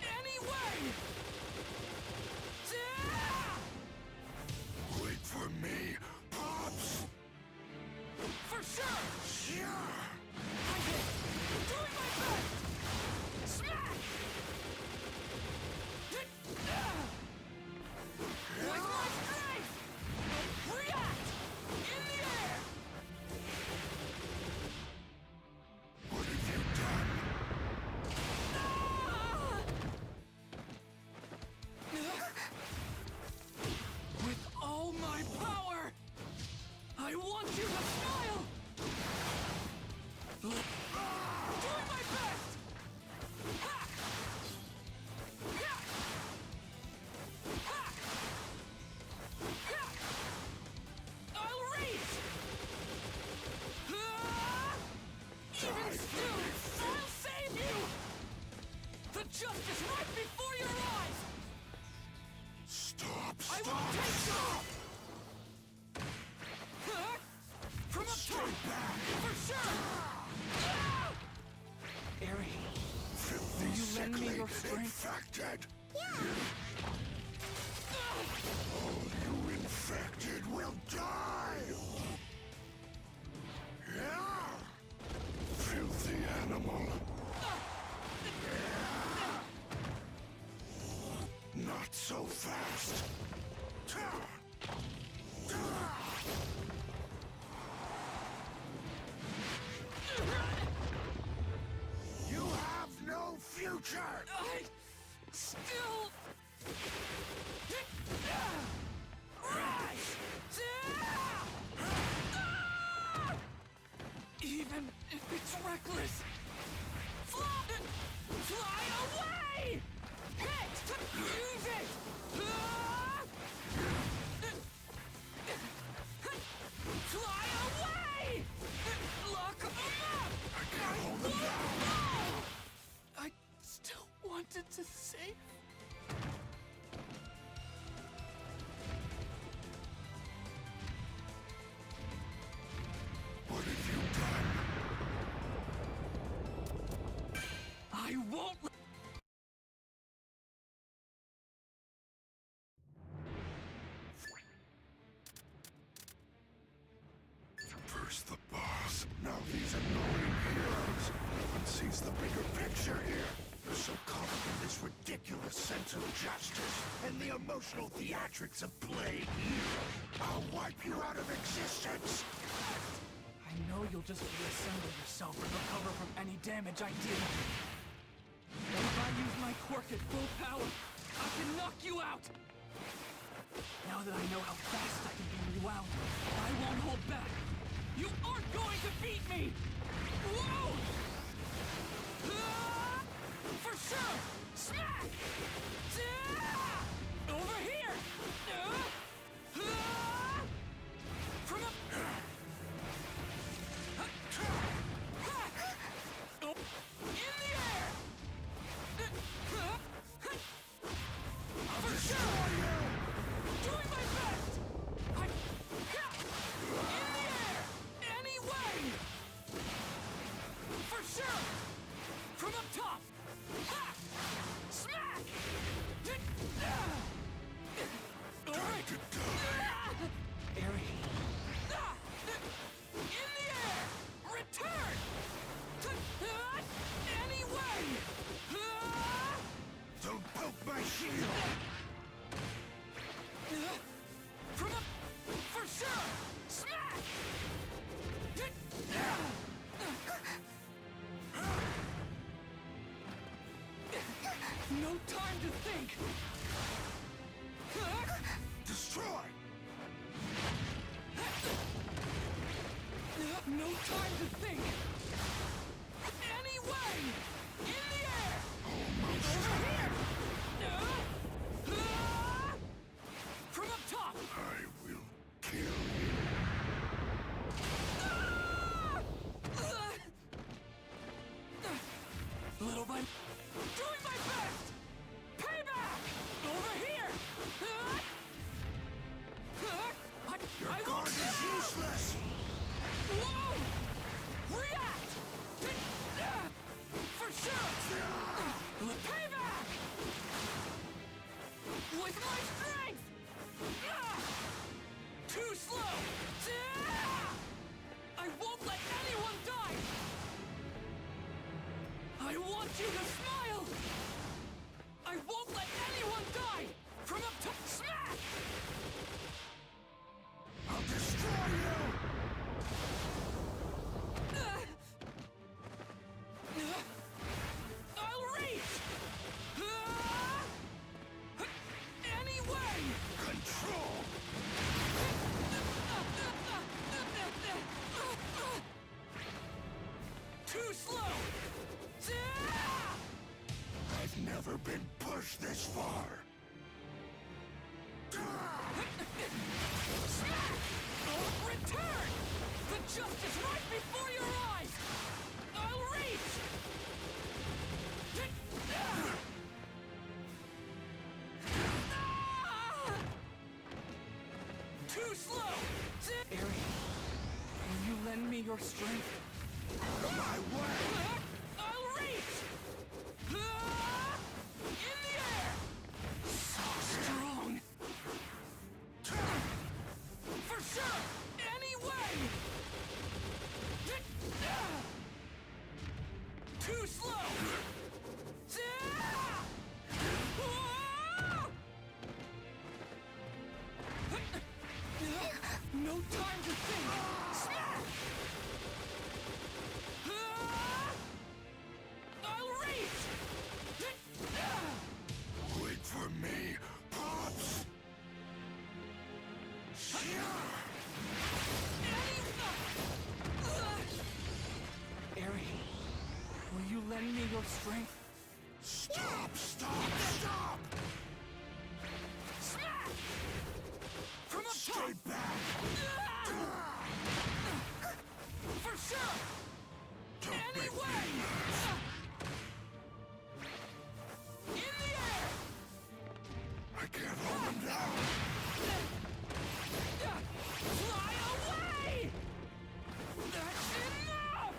Anyway! Wait for me, Pops! For sure! Doing my best! Smack! With my strength! React! In the air! What have you done? will take you! From up top! For sure! Eri, Filthy, will you lend me sickly, your strength? infected. All you infected will die! Yeah! Filthy animal. Not so fast. You have no future! I still... Even if it's reckless, fly away! Use it! Fly away! Lock 'em up! I can't hold them down! I still wanted to save. What have you done? I won't let... First the boss, now these annoying heroes. No one sees the bigger picture here. You're so caught up in this ridiculous sense of justice and the emotional theatrics of playing hero. I'll wipe you out of existence. I know you'll just reassemble yourself and recover from any damage I did. But if I use my quirk at full power, I can knock you out! Now that I know how fast I can be rewound, I won't hold back! You aren't going to beat me! Whoa! For sure! Smack! Over here! From up... In the air! For sure! Doing my best! In the air! Anyway! For sure! From up top! Smack! Eri, In the air! Return! Anyway! Don't poke my shield! From up... For sure! Smack! No time to think! Destroy! No time to think! Anyway! In the air! Over here! From up top! I will kill you. Little by... Doing my best! Payback! Over here! Your guard is useless! Whoa! React! For sure! Payback! With my strength! Too slow! I won't let anyone die! I want you to smile! I won't let anyone die! From up to... Smack! I'll destroy you! I'll reach! Anyway! Control! Too slow! I've never been pushed this far. Smack! Return! The justice right before your eyes! I'll reach! Too slow! Eri, will you lend me your strength? My way! I'll reach! In the air! So strong! For sure! Anyway! Too slow! No time to think! Smash! I'll reach! Wait for me, Pops! Eri, will you lend me your strength? Stop! Stop! Stop! Smash! From up Stay top! back! For sure! Anyway! In the air! I can't hold him down! Fly away! That's enough!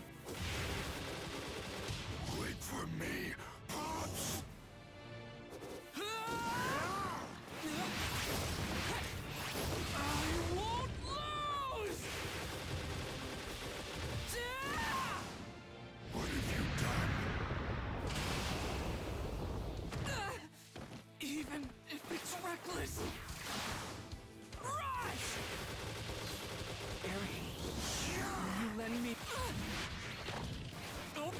Wait for me, Pops! I won't lose! What have you done? Even if it's reckless! Rush! Eri, will you lend me... Oh,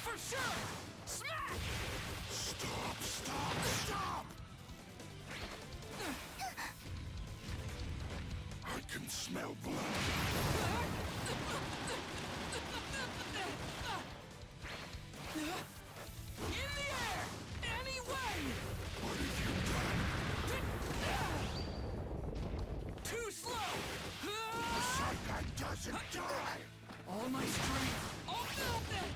for sure! Smack! Stop! Stop! Stop! I can smell blood. In the air! Anyway! What have you done? Too slow! The Saikai doesn't die! All my strength! All filled it!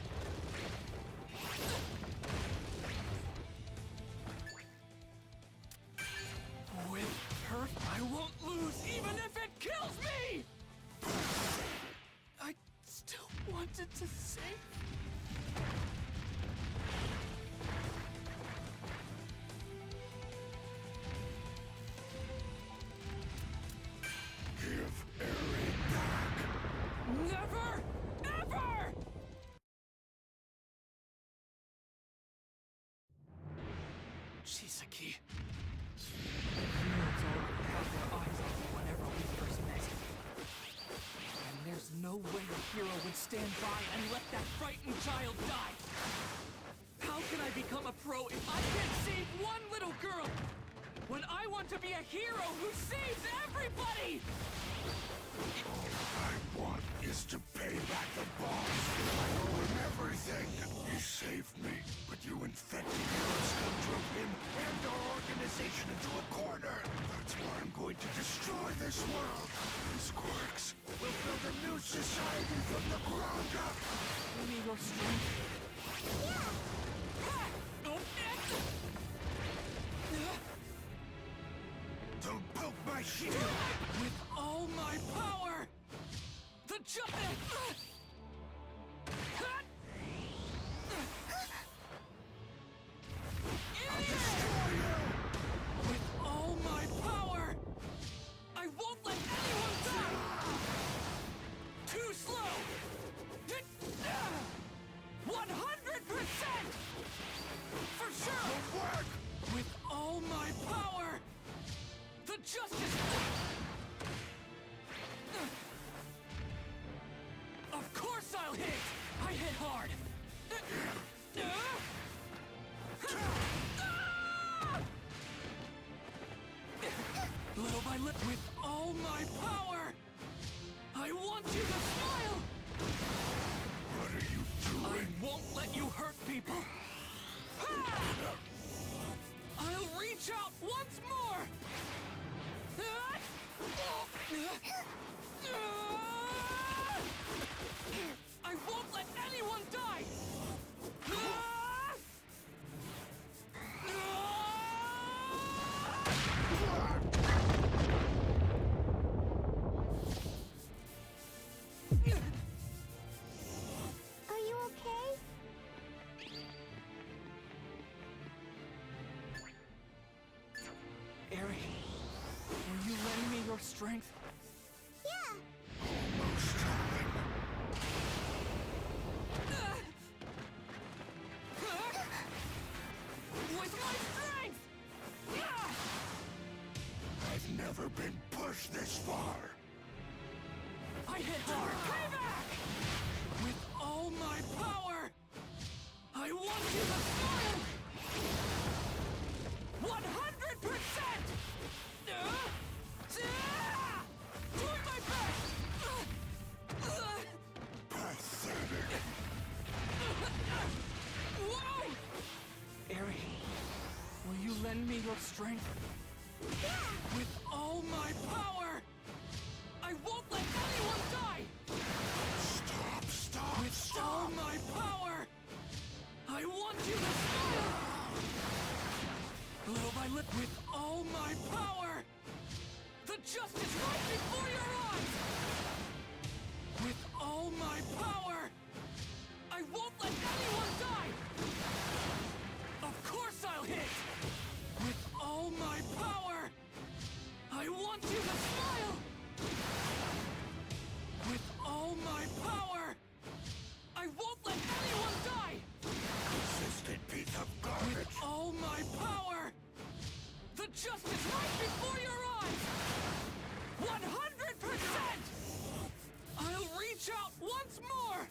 With her, I won't lose even if it kills me! I still wanted to save. Give Eri back! Never! Ever! Chisaki. Heroes already had their eyes on me whenever we first met. And there's no way a hero would stand by and let that frightened child die. How can I become a pro if I can't save one little girl? When I want to be a hero who saves everybody! All I want is to pay back the boss. I owe him everything. He saved me, but you infected heroes drove him and our organization into a corner. That's why I'm going to destroy this world. These quirks will build a new society from the ground up. Give me your strength. Don't poke my shield! With all my power! The jump! With all my power! I won't let anyone die! Too slow! 100%! For sure! With all my power! The justice! Of course I'll hit! I hit hard! Little by little, with all my power! I want you to smile! What are you doing? I won't let you hurt people! I'll reach out once more! I won't let anyone die! never been pushed this far. I hit hard. Payback! With all my power, I want you to smile. 100%! Doing my best! Pathetic. Whoa! Eri, will you lend me your strength? With all my power, I won't let anyone die! Stop, With all my power, I want you to smile! Little by little, with all my power, the justice right before your eyes! With all my power, I won't let anyone die! Of course I'll hit! With all my power, I want you to smile! With all my power, I won't let anyone die! Consistent piece of garbage. With all my power, the justice right before your eyes! 100%! I'll reach out once more!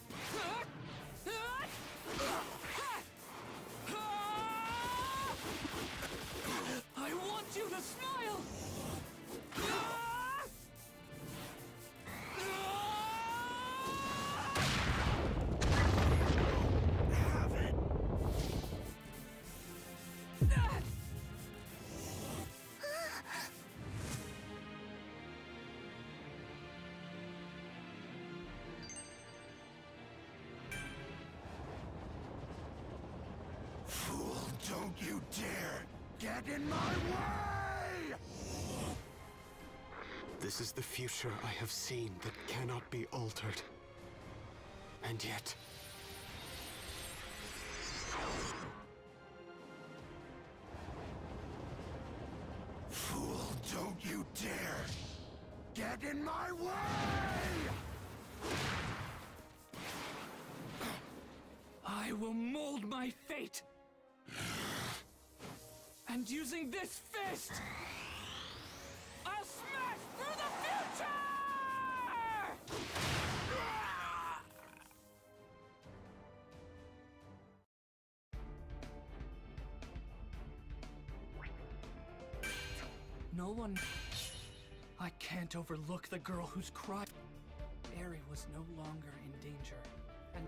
I want you to smile! Have it. Fool, don't you dare get in my way! This is the future I have seen that cannot be altered. And yet... Fool, don't you dare get in my way! I will mold my fate! And using this fist, I'll smash through the future! No one... I can't overlook the girl whose cry... Eri was no longer in danger, and...